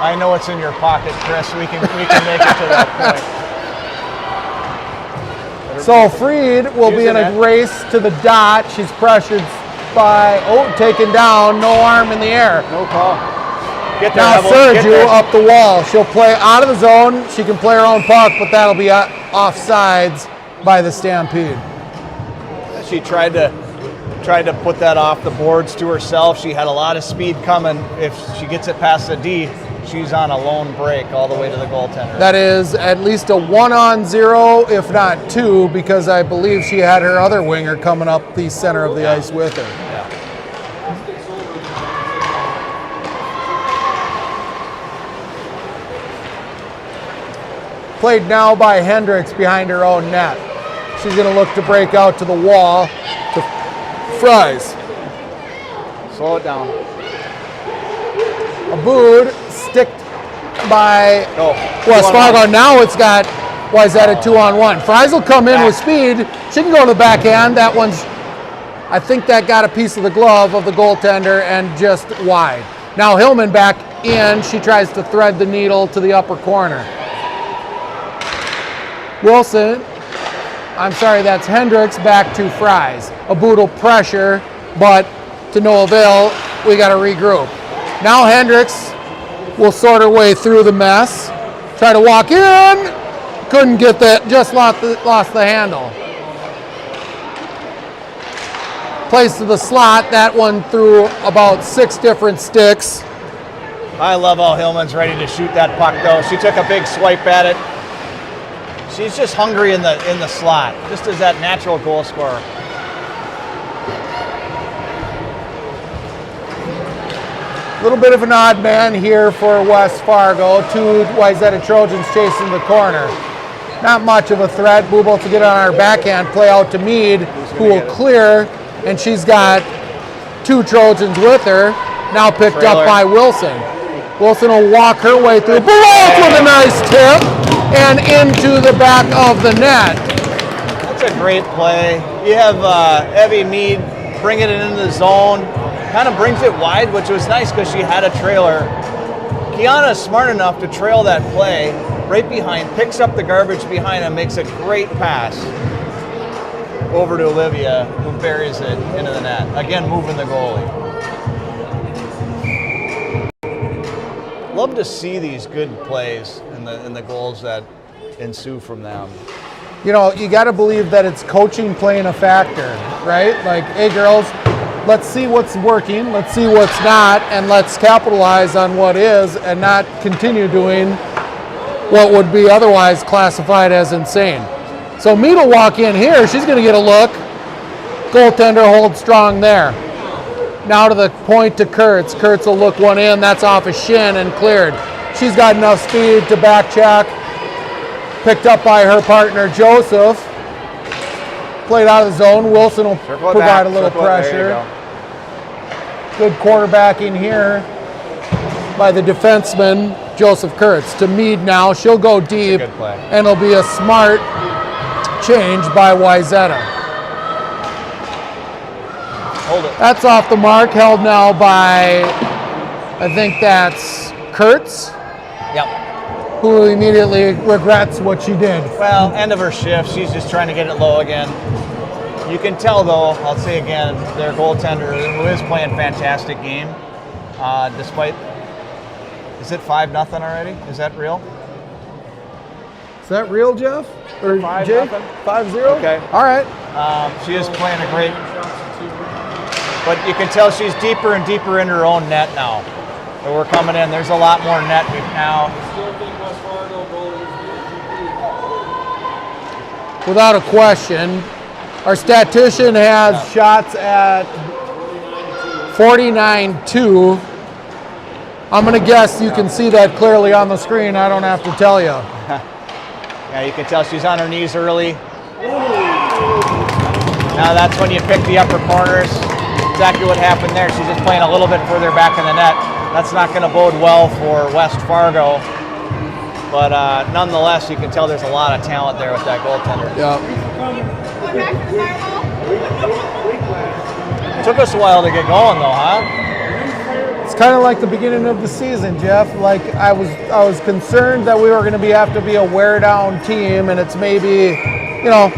Speaker 2: I know it's in your pocket, Chris. We can make it to that point.
Speaker 1: So Freed will be in a race to the dot. She's pressured by, taken down, no arm in the air.
Speaker 2: No call. Get there,
Speaker 1: Now
Speaker 2: Neville. Get
Speaker 1: Sergio
Speaker 2: there.
Speaker 1: up the wall. She'll play out of the zone. She can play her own puck, but that'll be offsides by the Stampede.
Speaker 2: She tried to put that off the boards to herself. She had a lot of speed coming. If she gets it past the D, she's on a lone break all the way to the goaltender.
Speaker 1: That is at least a 1-on-0, if not 2, because I believe she had her other winger coming up the center of the ice with her.
Speaker 2: Yeah.
Speaker 1: Played now by Hendricks behind her own net. She's going to look to break out to the wall to Fries.
Speaker 2: Slow it down.
Speaker 1: Abood sticked by West Fargo. Now it's got Wayzata 2-on-1. Fries will come in with speed. She can go to the backhand. That one's, I think that got a piece of the glove of the goaltender and just wide. Now Hillman back in. She tries to thread the needle to the upper corner. Wilson, I'm sorry, that's Hendricks back to Fries. Abood will pressure, but to no avail. We got to regroup. Now Hendricks will sort her way through the mess. Try to walk in. Couldn't get that, just lost the handle. Plays to the slot. That one through about 6 different sticks.
Speaker 2: I love how Hillman's ready to shoot that puck, though. She took a big swipe at it. She's just hungry in the slot, just as that natural goal scorer.
Speaker 1: A little bit of an odd man here for West Fargo. 2 Wayzata Trojans chasing the corner. Not much of a threat. Buboltz to get on our backhand, play out to Mead, who will clear, and she's got 2 Trojans with her, now picked up by Wilson. Wilson will walk her way through, blows with a nice tip, and into the back of the net.
Speaker 3: That's a great play. You have Evie Mead bringing it into the zone, kind of brings it wide, which was nice because she had a trailer. Kiana's smart enough to trail that play right behind, picks up the garbage behind and makes a great pass over to Olivia, who buries it into the net. Again, moving the goalie. Love to see these good plays and the goals that ensue from them.
Speaker 1: You know, you got to believe that it's coaching playing a factor, right? Like, hey girls, let's see what's working, let's see what's not, and let's capitalize on what is and not continue doing what would be otherwise classified as insane. So Mead will walk in here, she's going to get a look. Goaltender holds strong there. Now to the point to Kurtz. Kurtz will look one in, that's off a shin and cleared. She's got enough speed to back check. Picked up by her partner, Joseph. Played out of the zone. Wilson will provide a little pressure. Good quarterbacking here by the defenseman, Joseph Kurtz. To Mead now. She'll go deep, and it'll be a smart change by Wayzata.
Speaker 3: Hold it.
Speaker 1: That's off the mark, held now by, I think that's Kurtz.
Speaker 3: Yep.
Speaker 1: Who immediately regrets what she did.
Speaker 3: Well, end of her shift. She's just trying to get it low again. You can tell, though, I'll say again, their goaltender, who is playing fantastic game, despite, is it 5-0 already? Is that real?
Speaker 1: Is that real, Jeff? Or
Speaker 3: 5-0?
Speaker 1: 5-0?
Speaker 3: Okay.
Speaker 1: All right.
Speaker 3: She is playing a great, but you can tell she's deeper and deeper in her own net now. So we're coming in. There's a lot more net now.
Speaker 1: Without a question, our statistician has shots at 49-2. I'm going to guess you can see that clearly on the screen. I don't have to tell you.
Speaker 3: Yeah, you can tell she's on her knees early. Now that's when you pick the upper corners. Exactly what happened there. She's just playing a little bit further back in the net. That's not going to bode well for West Fargo. But nonetheless, you can tell there's a lot of talent there with that goaltender.
Speaker 1: Yeah.
Speaker 3: Took us a while to get going, though, huh?
Speaker 1: It's kind of like the beginning of the season, Jeff. Like I was concerned that we were going to have to be a wear down team, and it's maybe, you know,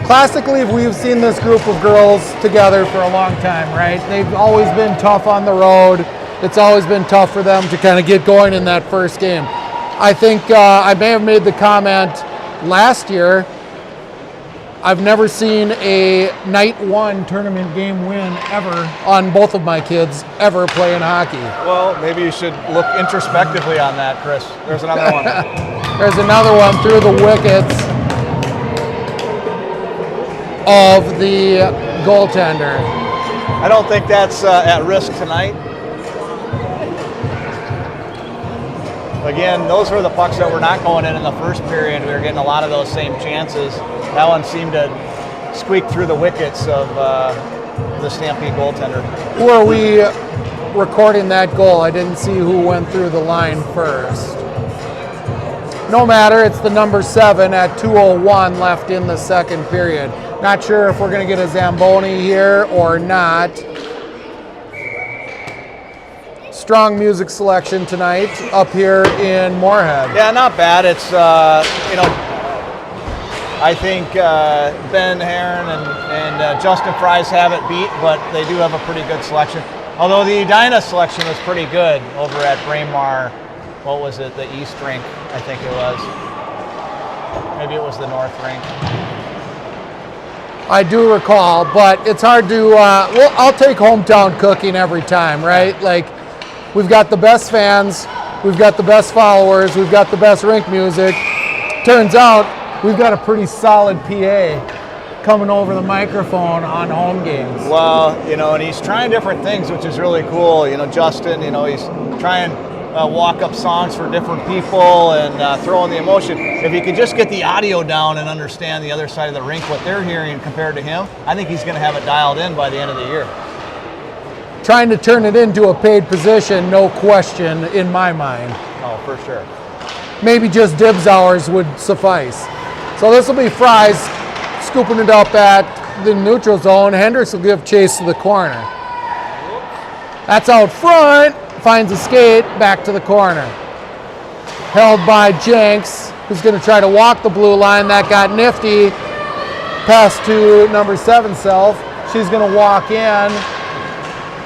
Speaker 1: classically we've seen this group of girls together for a long time, right? They've always been tough on the road. It's always been tough for them to kind of get going in that first game. I think I may have made the comment last year, I've never seen a night one tournament game win ever on both of my kids ever playing hockey.
Speaker 3: Well, maybe you should look introspectively on that, Chris. There's another one.
Speaker 1: There's another one through the wickets of the goaltender.
Speaker 3: I don't think that's at risk tonight. Again, those were the pucks that were not going in the first period. We were getting a lot of those same chances. That one seemed to squeak through the wickets of the Stampede goaltender.
Speaker 1: Who are we recording that goal? I didn't see who went through the line first. No matter, it's the number 7 at 2:01 left in the second period. Not sure if we're going to get a Zamboni here or not. Strong music selection tonight up here in Moorhead.
Speaker 3: Yeah, not bad. It's, you know, I think Ben Heron and Justin Fries have it beat, but they do have a pretty good selection. Although the Edina selection was pretty good over at Braemar. What was it? The East Rink, I think it was. Maybe it was the North Rink.
Speaker 1: I do recall, but it's hard to, well, I'll take hometown cooking every time, right? Like, we've got the best fans, we've got the best followers, we've got the best rink music. Turns out we've got a pretty solid PA coming over the microphone on home games.
Speaker 3: Well, you know, and he's trying different things, which is really cool. You know, Justin, you know, he's trying walk-up songs for different people and throwing the emotion. If he could just get the audio down and understand the other side of the rink, what they're hearing compared to him, I think he's going to have it dialed in by the end of the year.
Speaker 1: trying to turn it into a paid position, no question in my mind.
Speaker 3: Oh, for sure.
Speaker 1: Maybe just dibs hours would suffice. So this will be Fries scooping it up at the neutral zone. Hendricks will give chase to the corner. That's out front, finds a skate, back to the corner. Held by Jenks, who's going to try to walk the blue line. That got nifty. Pass to number 7 Self. She's going to walk in.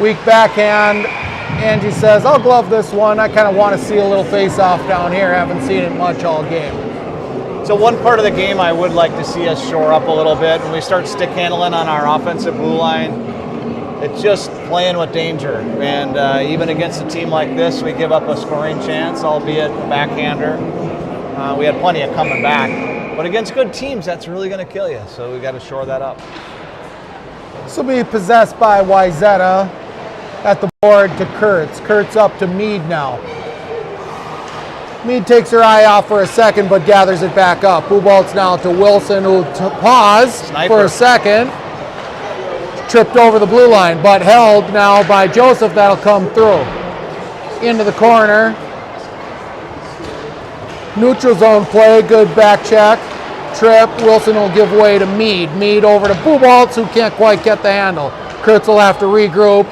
Speaker 1: Weak backhand. Angie says, I'll glove this one. I kind of want to see a little face-off down here. Haven't seen it much all game.
Speaker 3: So one part of the game I would like to see us shore up a little bit when we start stick handling on our offensive blue line. It's just playing with danger. And even against a team like this, we give up a scoring chance, albeit a backhander. We had plenty of coming back. But against good teams, that's really going to kill you. So we got to shore that up.
Speaker 1: This will be possessed by Wayzata at the board to Kurtz. Kurtz up to Mead now. Mead takes her eye off for a second, but gathers it back up. Bubolt's now to Wilson, who paused for a second. Tripped over the blue line, but held now by Joseph. That'll come through. Into the corner. Neutral zone play, good back check. Trip, Wilson will give way to Mead. Mead over to Buboltz, who can't quite get the handle. Kurtz will have to regroup.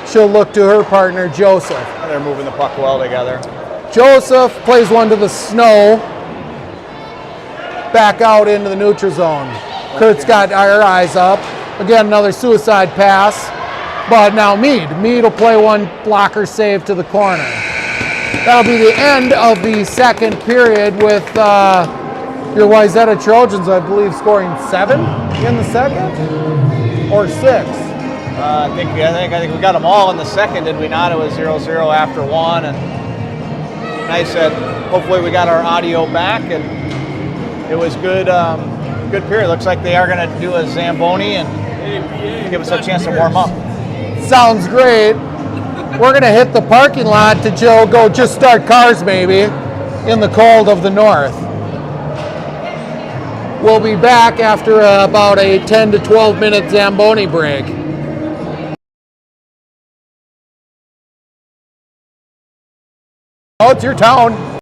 Speaker 1: She'll look to her partner, Joseph.
Speaker 3: They're moving the puck well together.
Speaker 1: Joseph plays one to the snow. Back out into the neutral zone. Kurtz got her eyes up. Again, another suicide pass. But now Mead. Mead will play one blocker save to the corner. That'll be the end of the second period with your Wayzata Trojans, I believe, scoring 7 in the second? Or 6?
Speaker 3: I think we got them all in the second, did we not? It was 0-0 after 1, and nice that hopefully we got our audio back, and it was good. Good period. Looks like they are going to do a Zamboni and give us a chance to warm up.
Speaker 1: Sounds great. We're going to hit the parking lot to go just start cars maybe in the cold of the north. We'll be back after about a 10 to 12 minute Zamboni break. Oh, it's your town.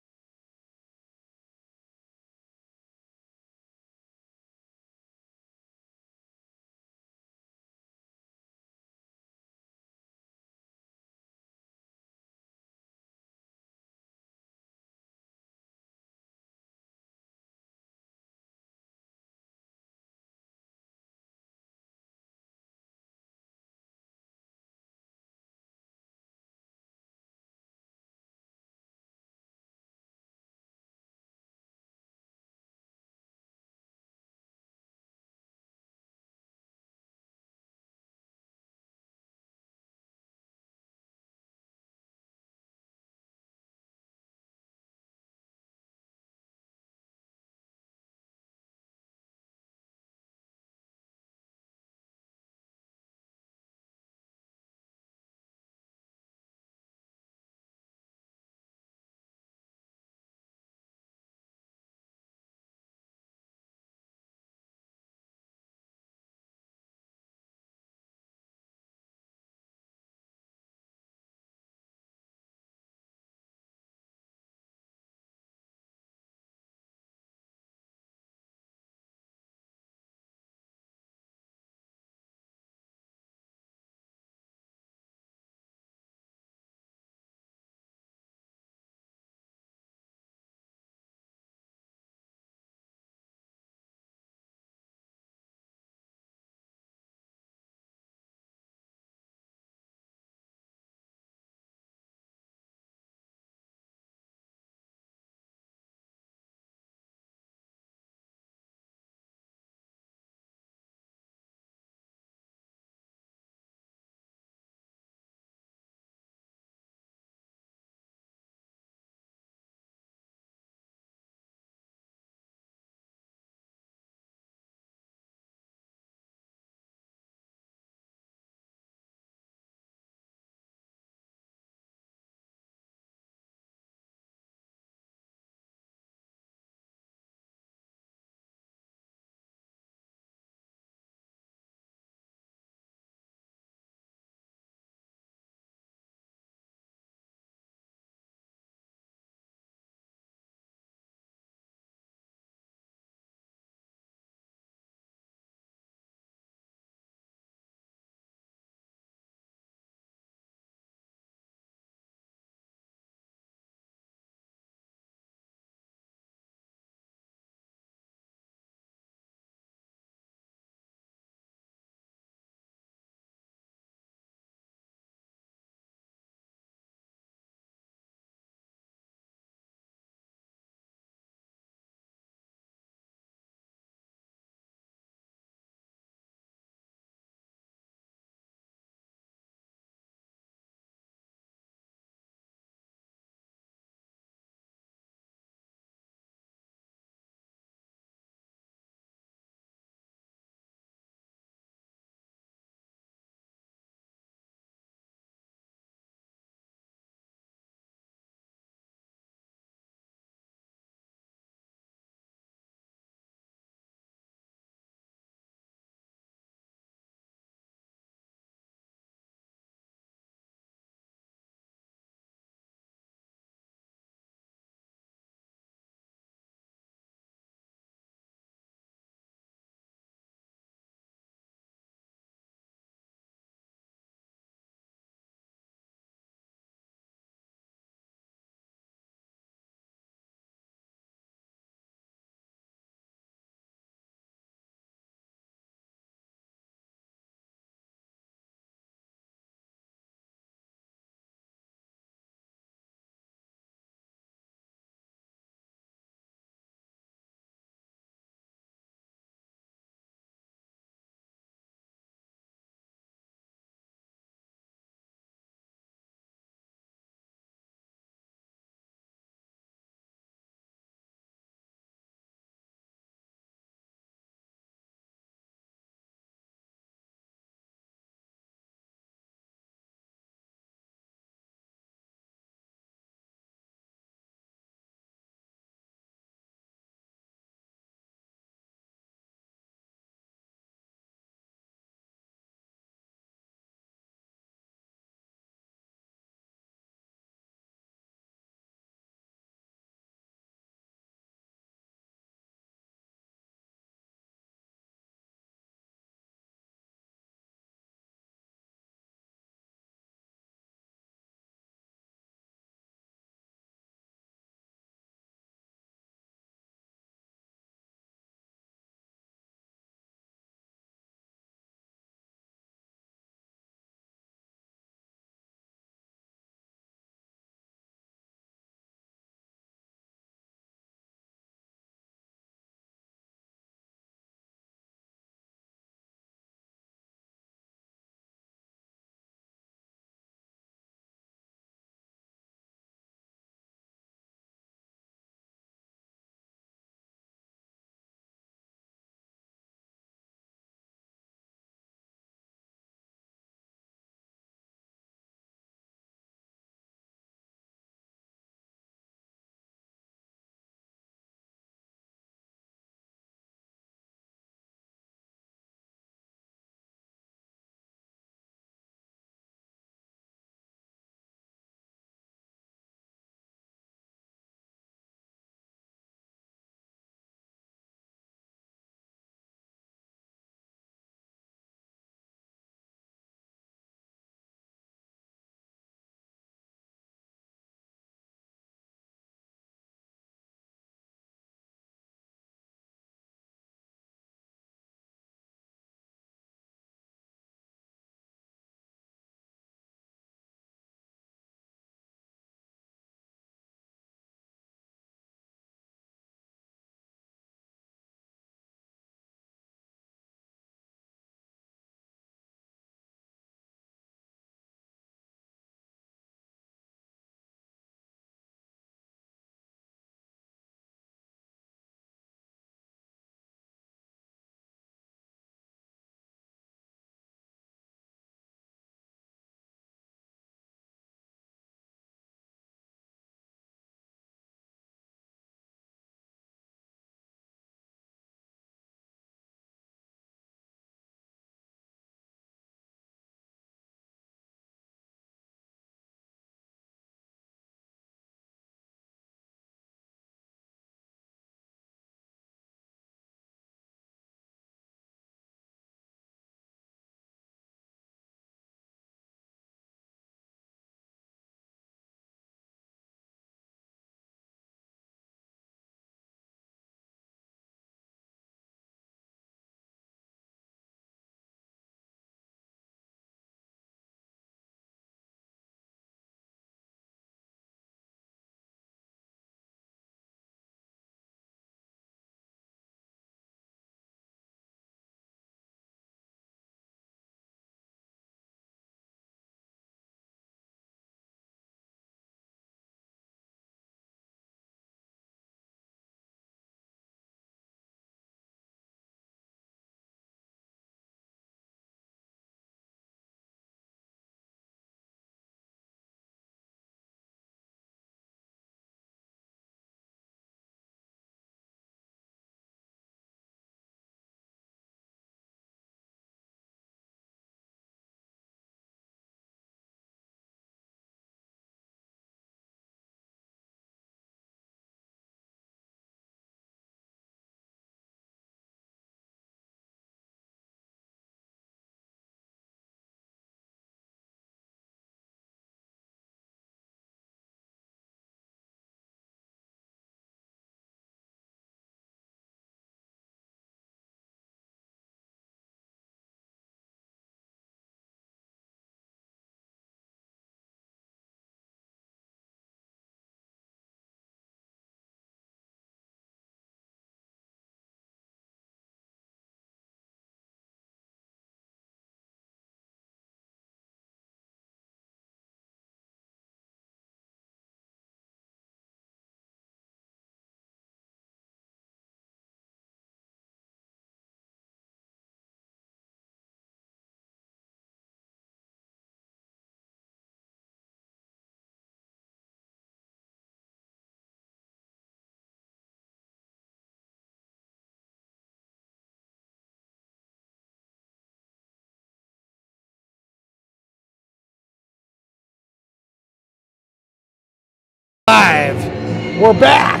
Speaker 1: Live. We're back.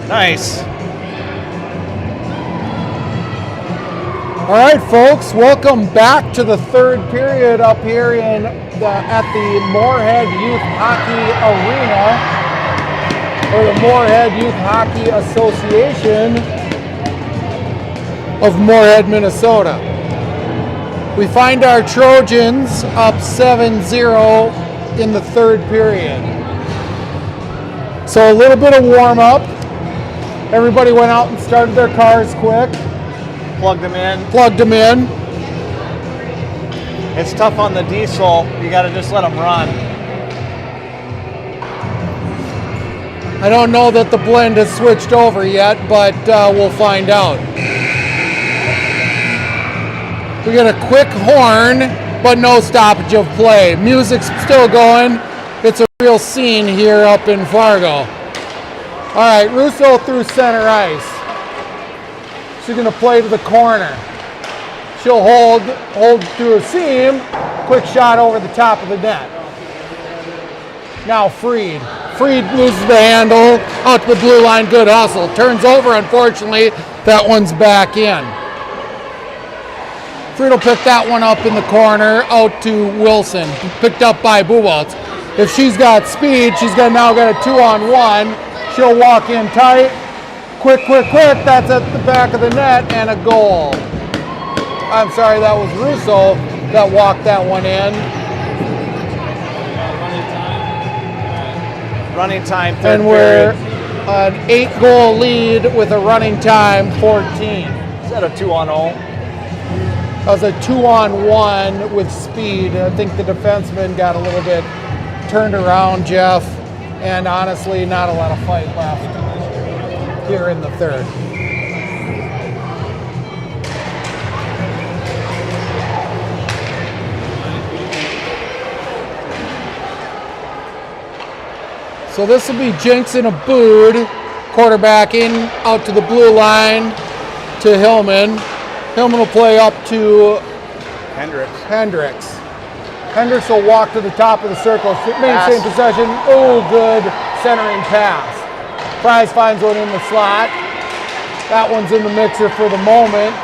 Speaker 3: Nice.
Speaker 1: All right, folks, welcome back to the third period up here at the Moorhead Youth Hockey Arena, or the Moorhead Youth Hockey Association of Moorhead, Minnesota. We find our Trojans up 7-0 in the third period. So a little bit of warm up. Everybody went out and started their cars quick.
Speaker 3: Plugged them in. It's tough on the diesel. You got to just let them run.
Speaker 1: I don't know that the blend has switched over yet, but we'll find out. We get a quick horn, but no stoppage of play. Music's still going. It's a real scene here up in Fargo. All right, Russo through center ice. She's going to play to the corner. She'll hold through a seam. Quick shot over the top of the net. Now Freed. Freed loses the handle. Out to the blue line. Good hustle. Turns over, unfortunately. That one's back in. Freed will pick that one up in the corner. Out to Wilson. Picked up by Buwaltz. If she's got speed, she's now got a 2-on-1. She'll walk in tight. Quick. That's at the back of the net and a goal. I'm sorry, that was Russo that walked that one in.
Speaker 3: Running time, third
Speaker 1: And we're
Speaker 3: period.
Speaker 1: an 8-goal lead with a running time 14.
Speaker 3: Is that a 2-on-0?
Speaker 1: That was a 2-on-1 with speed. I think the defenseman got a little bit turned around, Jeff, and honestly, not a lot of fight left here in the third. So this will be Jinx and Abood quarterbacking out to the blue line to Hillman. Hillman will play up to Hendricks. Hendricks will walk to the top of the circle, maintain possession. Oh, good centering pass. Fries finds one in the slot. That one's in the mixer for the moment.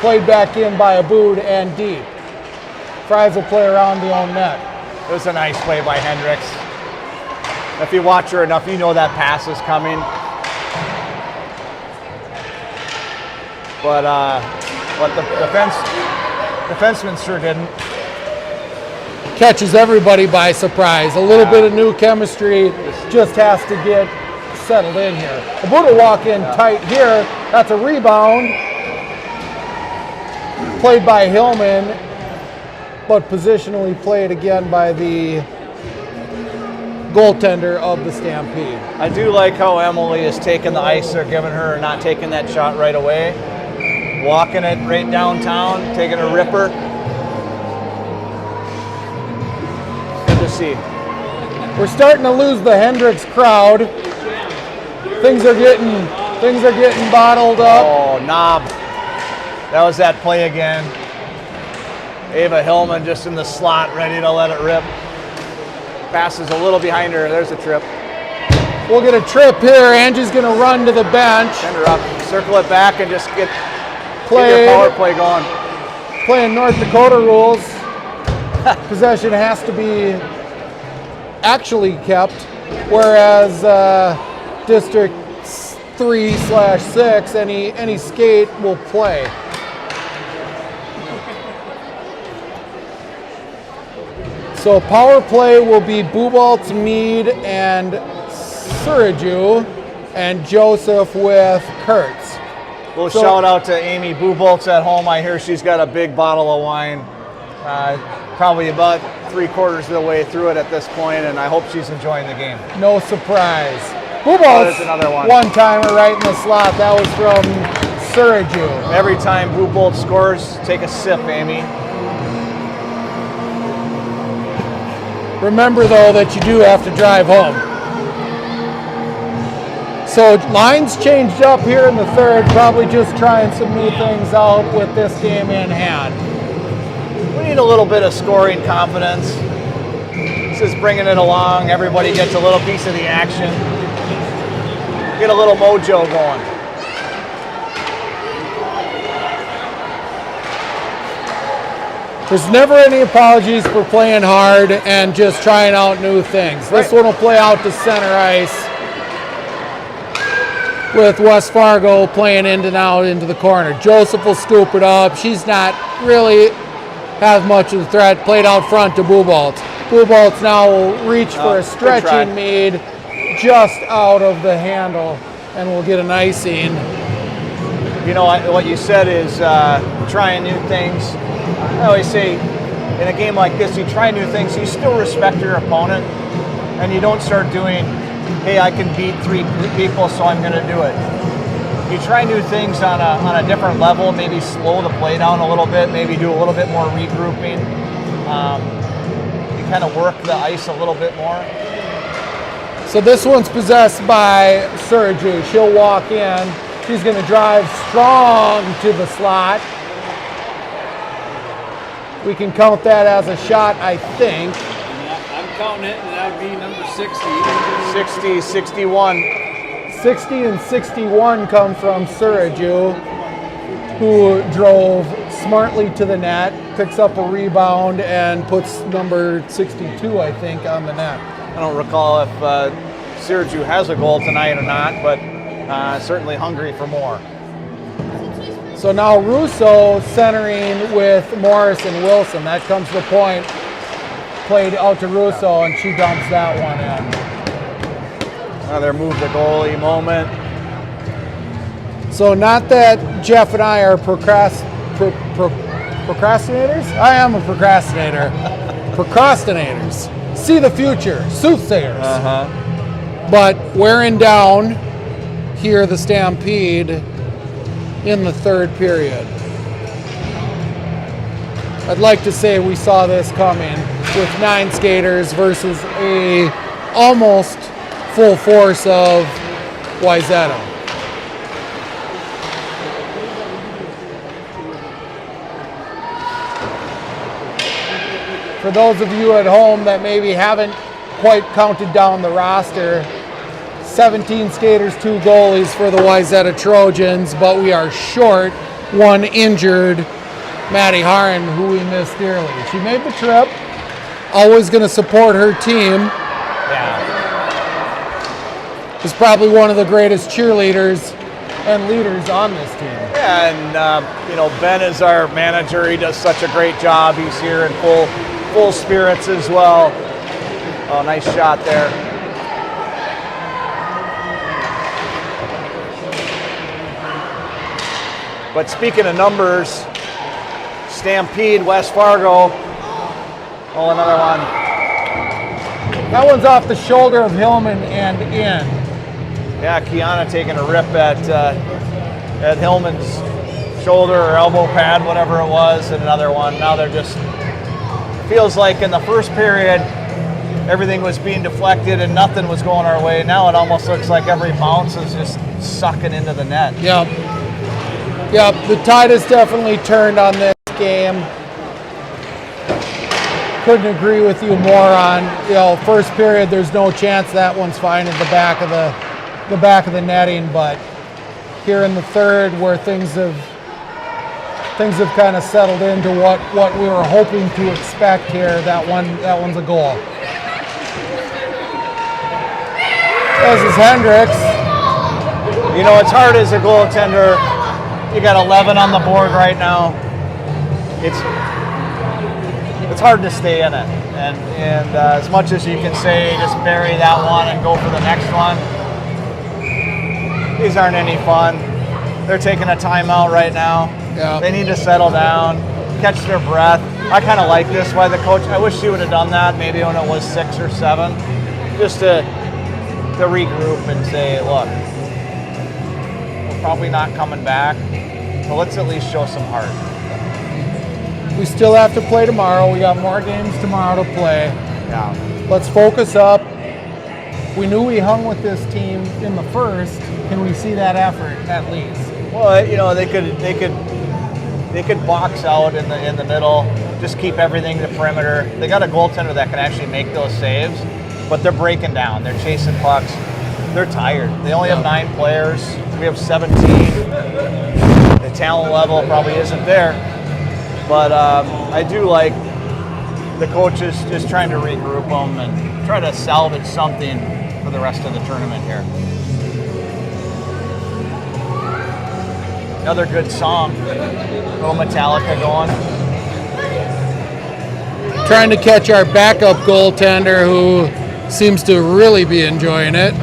Speaker 1: Played back in by Abood and deep. Fries will play around the own net.
Speaker 3: It was a nice play by Hendricks. If you watch her enough, you know that pass is coming. But the defenseman sure didn't.
Speaker 1: Catches everybody by surprise. A little bit of new chemistry just has to get settled in here. Abood will walk in tight here. That's a rebound. Played by Hillman, but positionally played again by the goaltender of the Stampede.
Speaker 3: I do like how Emily is taking the ice they're giving her, not taking that shot right away. Walking it right downtown, taking a ripper. Good to see.
Speaker 1: We're starting to lose the Hendricks crowd. Things are getting bottled up.
Speaker 3: Oh, knob. That was that play again. Ava Hillman just in the slot, ready to let it rip. Passes a little behind her. There's a trip.
Speaker 1: We'll get a trip here. Angie's going to run to the bench.
Speaker 3: Send her up. Circle it back and just get
Speaker 1: Play.
Speaker 3: your power play going.
Speaker 1: Playing North Dakota rules. Possession has to be actually kept, whereas District 3/6, any skate will play. So power play will be Buwaltz, Mead, and Suraju, and Joseph with Kurtz.
Speaker 3: Little shout out to Amy Buboltz at home. I hear she's got a big bottle of wine. Probably about 3/4 of the way through it at this point, and I hope she's enjoying the game.
Speaker 1: No surprise.
Speaker 3: Oh,
Speaker 1: Buboltz,
Speaker 3: there's another one.
Speaker 1: one-timer right in the slot. That was from Suraju.
Speaker 3: Every time Buboltz scores, take a sip, Amy.
Speaker 1: Remember, though, that you do have to drive home. So lines changed up here in the third, probably just trying some new things out with this game in hand.
Speaker 3: We need a little bit of scoring confidence. is bringing it along. Everybody gets a little piece of the action. Get a little mojo going.
Speaker 1: There's never any apologies for playing hard and just trying out new things. This one will play out to center ice with West Fargo playing in and out into the corner. Joseph will scoop it up. She's not really have much of the threat. Played out front to Buboltz. Buboltz now will reach for a stretching Mead just out of the handle and we'll get an icing.
Speaker 3: You know, what you said is trying new things. I always say, in a game like this, you try new things, you still respect your opponent, and you don't start doing, hey, I can beat 3 people, so I'm going to do it. You try new things on a different level, maybe slow the play down a little bit, maybe do a little bit more regrouping. You kind of work the ice a little bit more.
Speaker 1: So this one's possessed by Sergey. She'll walk in. She's going to drive strong to the slot. We can count that as a shot, I think.
Speaker 4: I'm counting it, and that would be number 60.
Speaker 3: 60, 61.
Speaker 1: 60 and 61 come from Suraju, who drove smartly to the net, picks up a rebound, and puts number 62, I think, on the net.
Speaker 3: I don't recall if Syracuse has a goal tonight or not, but certainly hungry for more.
Speaker 1: So now Russo centering with Morris and Wilson. That comes to the point. Played out to Russo, and she dumps that one in.
Speaker 3: Another move the goalie moment.
Speaker 1: So not that Jeff and I are procrastinators. I am a procrastinator. Procrastinators. See the future. Soothsayers. But wearing down here the Stampede in the third period. I'd like to say we saw this coming with 9 skaters versus a almost full force of Wayzata. For those of you at home that maybe haven't quite counted down the roster, 17 skaters, 2 goalies for the Wayzata Trojans, but we are short 1 injured Maddie Haran, who we miss dearly. She made the trip, always going to support her team.
Speaker 3: Yeah.
Speaker 1: Is probably one of the greatest cheerleaders and leaders on this team.
Speaker 3: Yeah, and Ben is our manager. He does such a great job. He's here in full spirits as well. Oh, nice shot there. But speaking of numbers, Stampede, West Fargo. Oh, another one.
Speaker 1: That one's off the shoulder of Hillman and in.
Speaker 3: Yeah, Kiana taking a rip at Hillman's shoulder or elbow pad, whatever it was, and another one. Now they're just, feels like in the first period, everything was being deflected and nothing was going our way. Now it almost looks like every bounce is just sucking into the net.
Speaker 1: Yep. Yep, the tide has definitely turned on this game. Couldn't agree with you more on, first period, there's no chance that one's fine at the back of the netting, but here in the third where things have kind of settled into what we were hoping to expect here, that one's a goal. This is Hendricks.
Speaker 3: It's hard as a goaltender. You got 11 on the board right now. It's hard to stay in it, and as much as you can say, just bury that one and go for the next one. These aren't any fun. They're taking a timeout right now.
Speaker 1: Yeah.
Speaker 3: They need to settle down, catch their breath. I kind of like this by the coach. I wish she would have done that maybe when it was 6 or 7, just to regroup and say, look, we're probably not coming back, but let's at least show some heart.
Speaker 1: We still have to play tomorrow. We got more games tomorrow to play.
Speaker 3: Yeah.
Speaker 1: Let's focus up. We knew we hung with this team in the first. Can we see that effort at least?
Speaker 3: Well, they could box out in the middle, just keep everything to the perimeter. They got a goaltender that can actually make those saves, but they're breaking down. They're chasing pucks. They're tired. They only have 9 players. We have 17. The talent level probably isn't there, but I do like the coaches just trying to regroup them and try to salvage something for the rest of the tournament here. Another good song. A little Metallica going.
Speaker 1: Trying to catch our backup goaltender who seems to really be enjoying it.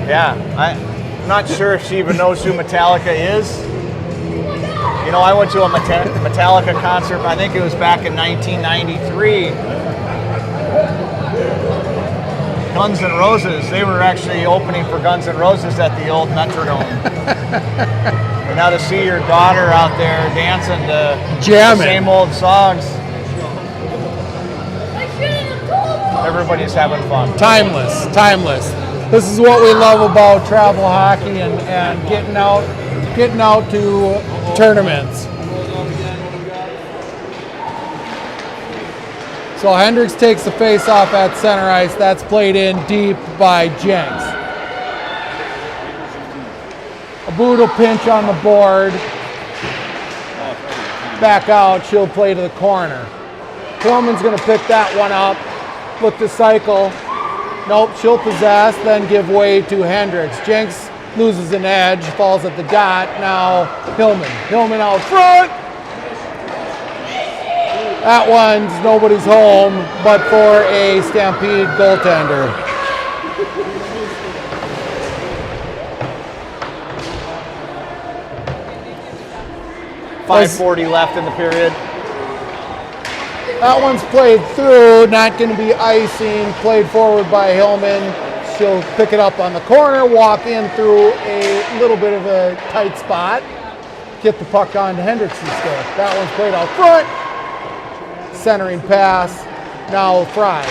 Speaker 3: Yeah, I'm not sure if she even knows who Metallica is. You know, I went to a Metallica concert, I think it was back in 1993. Guns N' Roses, they were actually opening for Guns N' Roses at the old Metrodome. And now to see your daughter out there dancing to
Speaker 1: Jamming.
Speaker 3: the same old songs, everybody's having fun.
Speaker 1: Timeless, timeless. This is what we love about travel hockey and getting out to tournaments. So Hendricks takes the face-off at center ice. That's played in deep by Jenks. A brutal pinch on the board. Back out, she'll play to the corner. Tillman's going to pick that one up. Look to cycle. Nope, she'll possess, then give way to Hendricks. Jenks loses an edge, falls at the dot. Now Hillman. Hillman out front. That one's nobody's home, but for a Stampede goaltender.
Speaker 3: .540 left in the period.
Speaker 1: That one's played through, not going to be icing, played forward by Hillman. She'll pick it up on the corner, walk in through a little bit of a tight spot, get the puck on to Hendricks instead. That one's played out front, centering pass, now Fries.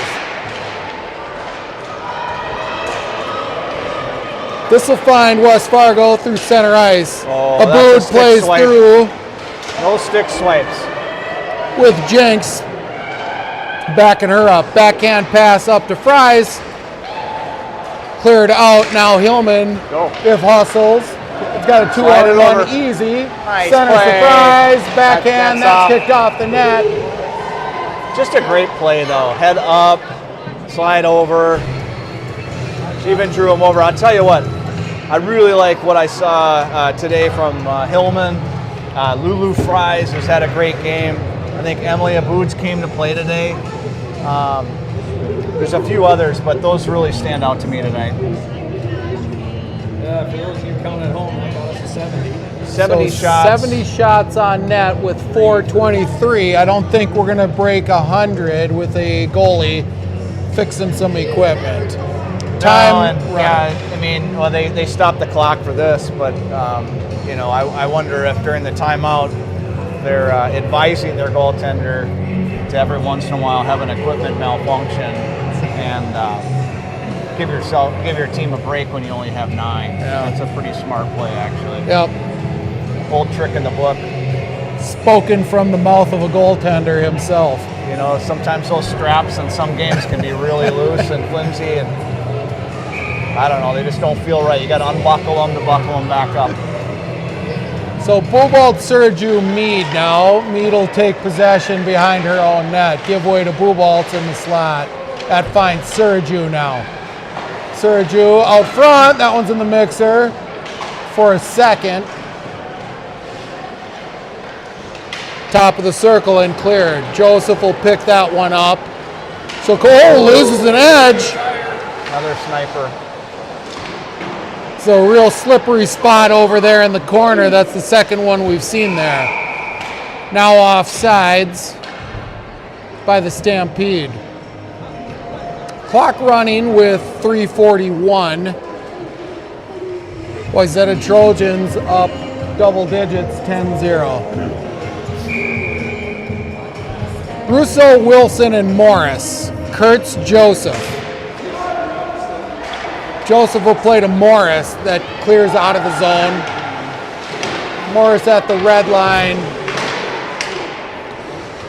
Speaker 1: This will find West Fargo through center ice.
Speaker 3: Oh,
Speaker 1: Abood
Speaker 3: that's a stick
Speaker 1: plays
Speaker 3: swipe.
Speaker 1: through
Speaker 3: No stick swipes.
Speaker 1: with Jenks backing her up. Backhand pass up to Fries. Cleared out. Now Hillman,
Speaker 3: Go.
Speaker 1: if hustles, it's got a
Speaker 3: Slide it
Speaker 1: 2-on-1
Speaker 3: over.
Speaker 1: easy.
Speaker 3: Nice
Speaker 1: Center
Speaker 3: play.
Speaker 1: surprise, backhand,
Speaker 3: That's off.
Speaker 1: that's kicked off the net.
Speaker 3: Just a great play though. Head up, slide over. She even drew him over. I'll tell you what, I really like what I saw today from Hillman. Lulu Fries has had a great game. I think Emily Aboods came to play today. There's a few others, but those really stand out to me tonight.
Speaker 4: Yeah, for those of you counting at home, that got us to 70.
Speaker 3: 70
Speaker 1: So
Speaker 3: shots.
Speaker 1: 70 shots on net with 423. I don't think we're going to break 100 with a goalie fixing some equipment. Time
Speaker 3: No, and,
Speaker 1: running.
Speaker 3: yeah, I mean, well, they stopped the clock for this, but you know, I wonder if during the timeout they're advising their goaltender to every once in a while have an equipment malfunction and give your team a break when you only have 9.
Speaker 1: Yeah.
Speaker 3: That's a pretty smart play, actually.
Speaker 1: Yep.
Speaker 3: Old trick in the book.
Speaker 1: Spoken from the mouth of a goaltender himself.
Speaker 3: You know, sometimes those straps in some games can be really loose and flimsy, and I don't know, they just don't feel right. You got to unbuckle them to buckle them back up.
Speaker 1: So Bubalt, Sergiu, Mead now. Mead will take possession behind her own net. Give way to Bubalt in the slot. That finds Sergiu now. Sergiu out front. That one's in the mixer for a second. Top of the circle and cleared. Joseph will pick that one up. So Cole loses an edge.
Speaker 3: Another sniper.
Speaker 1: It's a real slippery spot over there in the corner. That's the second one we've seen there. Now off sides by the Stampede. Clock running with 3:41. Wayzata Trojans up double digits, 10-0. Russo, Wilson, and Morris. Kurtz, Joseph. Joseph will play to Morris that clears out of the zone. Morris at the red line,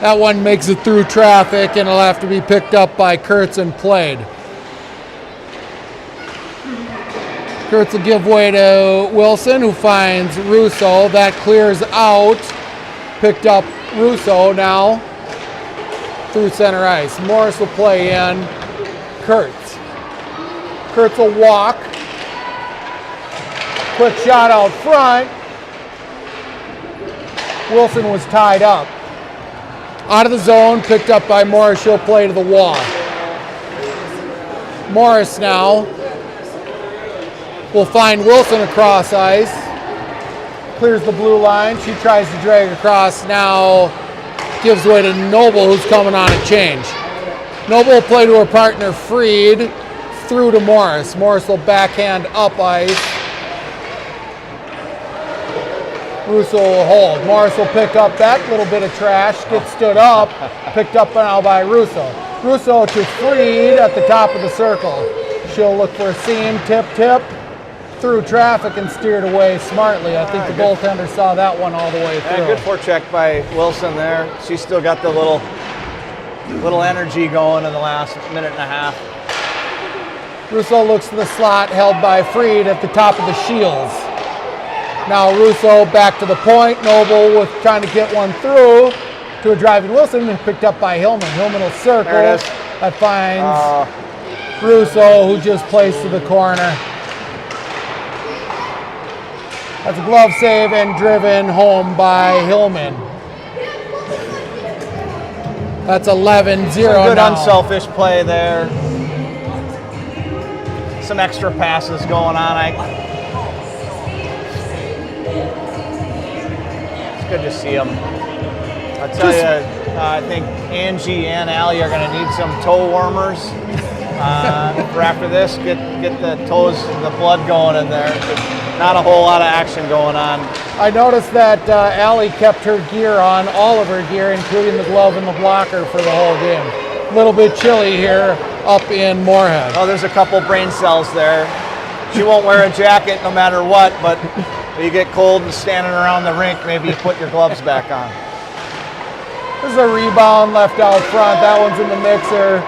Speaker 1: That one makes it through traffic, and it'll have to be picked up by Kurtz and played. Kurtz will give way to Wilson, who finds Russo. That clears out. Picked up Russo now through center ice. Morris will play in Kurtz. Kurtz will walk. Quick shot out front. Wilson was tied up. Out of the zone, picked up by Morris. She'll play to the wall. Morris now will find Wilson across ice. Clears the blue line. She tries to drag across. Now gives way to Noble, who's coming on a change. Noble will play to her partner Freed. Through to Morris. Morris will backhand up ice. Russo will hold. Morris will pick up that little bit of trash, gets stood up, picked up now by Russo. Russo to Freed at the top of the circle. She'll look for a seam, tip, through traffic and steered away smartly. I think the goaltender saw that one all the way through.
Speaker 3: Yeah, good forecheck by Wilson there. She's still got the little energy going in the last minute and a half.
Speaker 1: Russo looks to the slot held by Freed at the top of the shields. Now Russo back to the point. Noble with trying to get one through to a driving Wilson and picked up by Hillman. Hillman will circle.
Speaker 3: There it is.
Speaker 1: That finds Russo, who just plays to the corner. That's a glove save and driven home by Hillman. That's 11-0
Speaker 3: Good
Speaker 1: now.
Speaker 3: unselfish play there. Some extra passes going on. It's good to see them. I'll tell you, I think Angie and Allie are going to need some toe warmers for after this. Get the toes, the blood going in there. Not a whole lot of action going on.
Speaker 1: I noticed that Allie kept her gear on, all of her gear, including the glove and the blocker for the whole game. A little bit chilly here up in Moorhead.
Speaker 3: Oh, there's a couple brain cells there. She won't wear a jacket no matter what, but you get cold and standing around the rink, maybe you put your gloves back on.
Speaker 1: There's a rebound left out front. That one's in the mixer.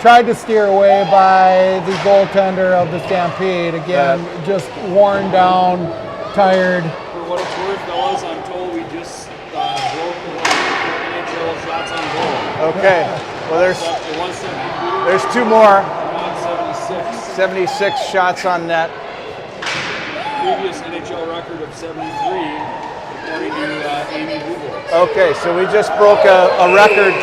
Speaker 1: Tried to steer away by the goaltender of the Stampede. Again, just worn down, tired.
Speaker 4: For what it's worth, fellas, I'm told we just broke the NHL shots on goal.
Speaker 3: Okay. Well, there's two more. 76 shots on net.
Speaker 4: Previous NHL record of 73, according to Amy Google.
Speaker 3: Okay, so we just broke a record.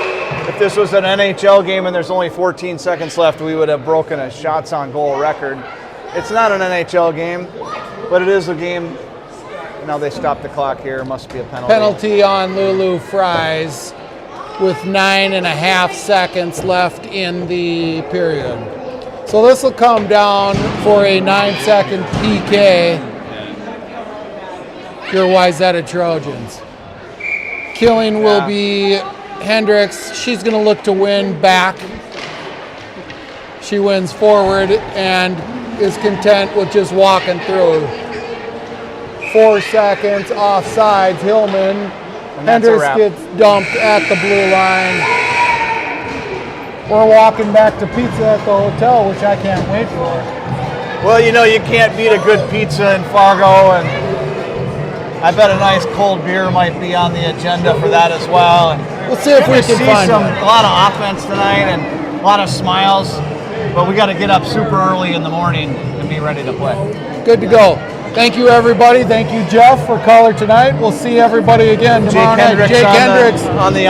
Speaker 3: If this was an NHL game and there's only 14 seconds left, we would have broken a shots on goal record. It's not an NHL game, but it is a game. Now they stopped the clock here. Must be a penalty.
Speaker 1: Penalty on Lulu Fries with 9.5 seconds left in the period. So this will come down for a 9-second PK. Your Wayzata Trojans. Killing will be Hendricks. She's going to look to win back. She wins forward and is content with just walking through. 4 seconds offsides. Hillman. Hendricks gets dumped at the blue line. We're walking back to pizza at the hotel, which I can't wait for.
Speaker 3: Well, you know, you can't beat a good pizza in Fargo, and I bet a nice cold beer might be on the agenda for that as well. And
Speaker 1: we'll see if we can find
Speaker 3: a lot of offense tonight and a lot of smiles, but we got to get up super early in the morning and be ready to play.
Speaker 1: Good to go. Thank you, everybody. Thank you, Jeff, for color tonight. We'll see everybody again tomorrow night. Jake Hendricks
Speaker 3: on the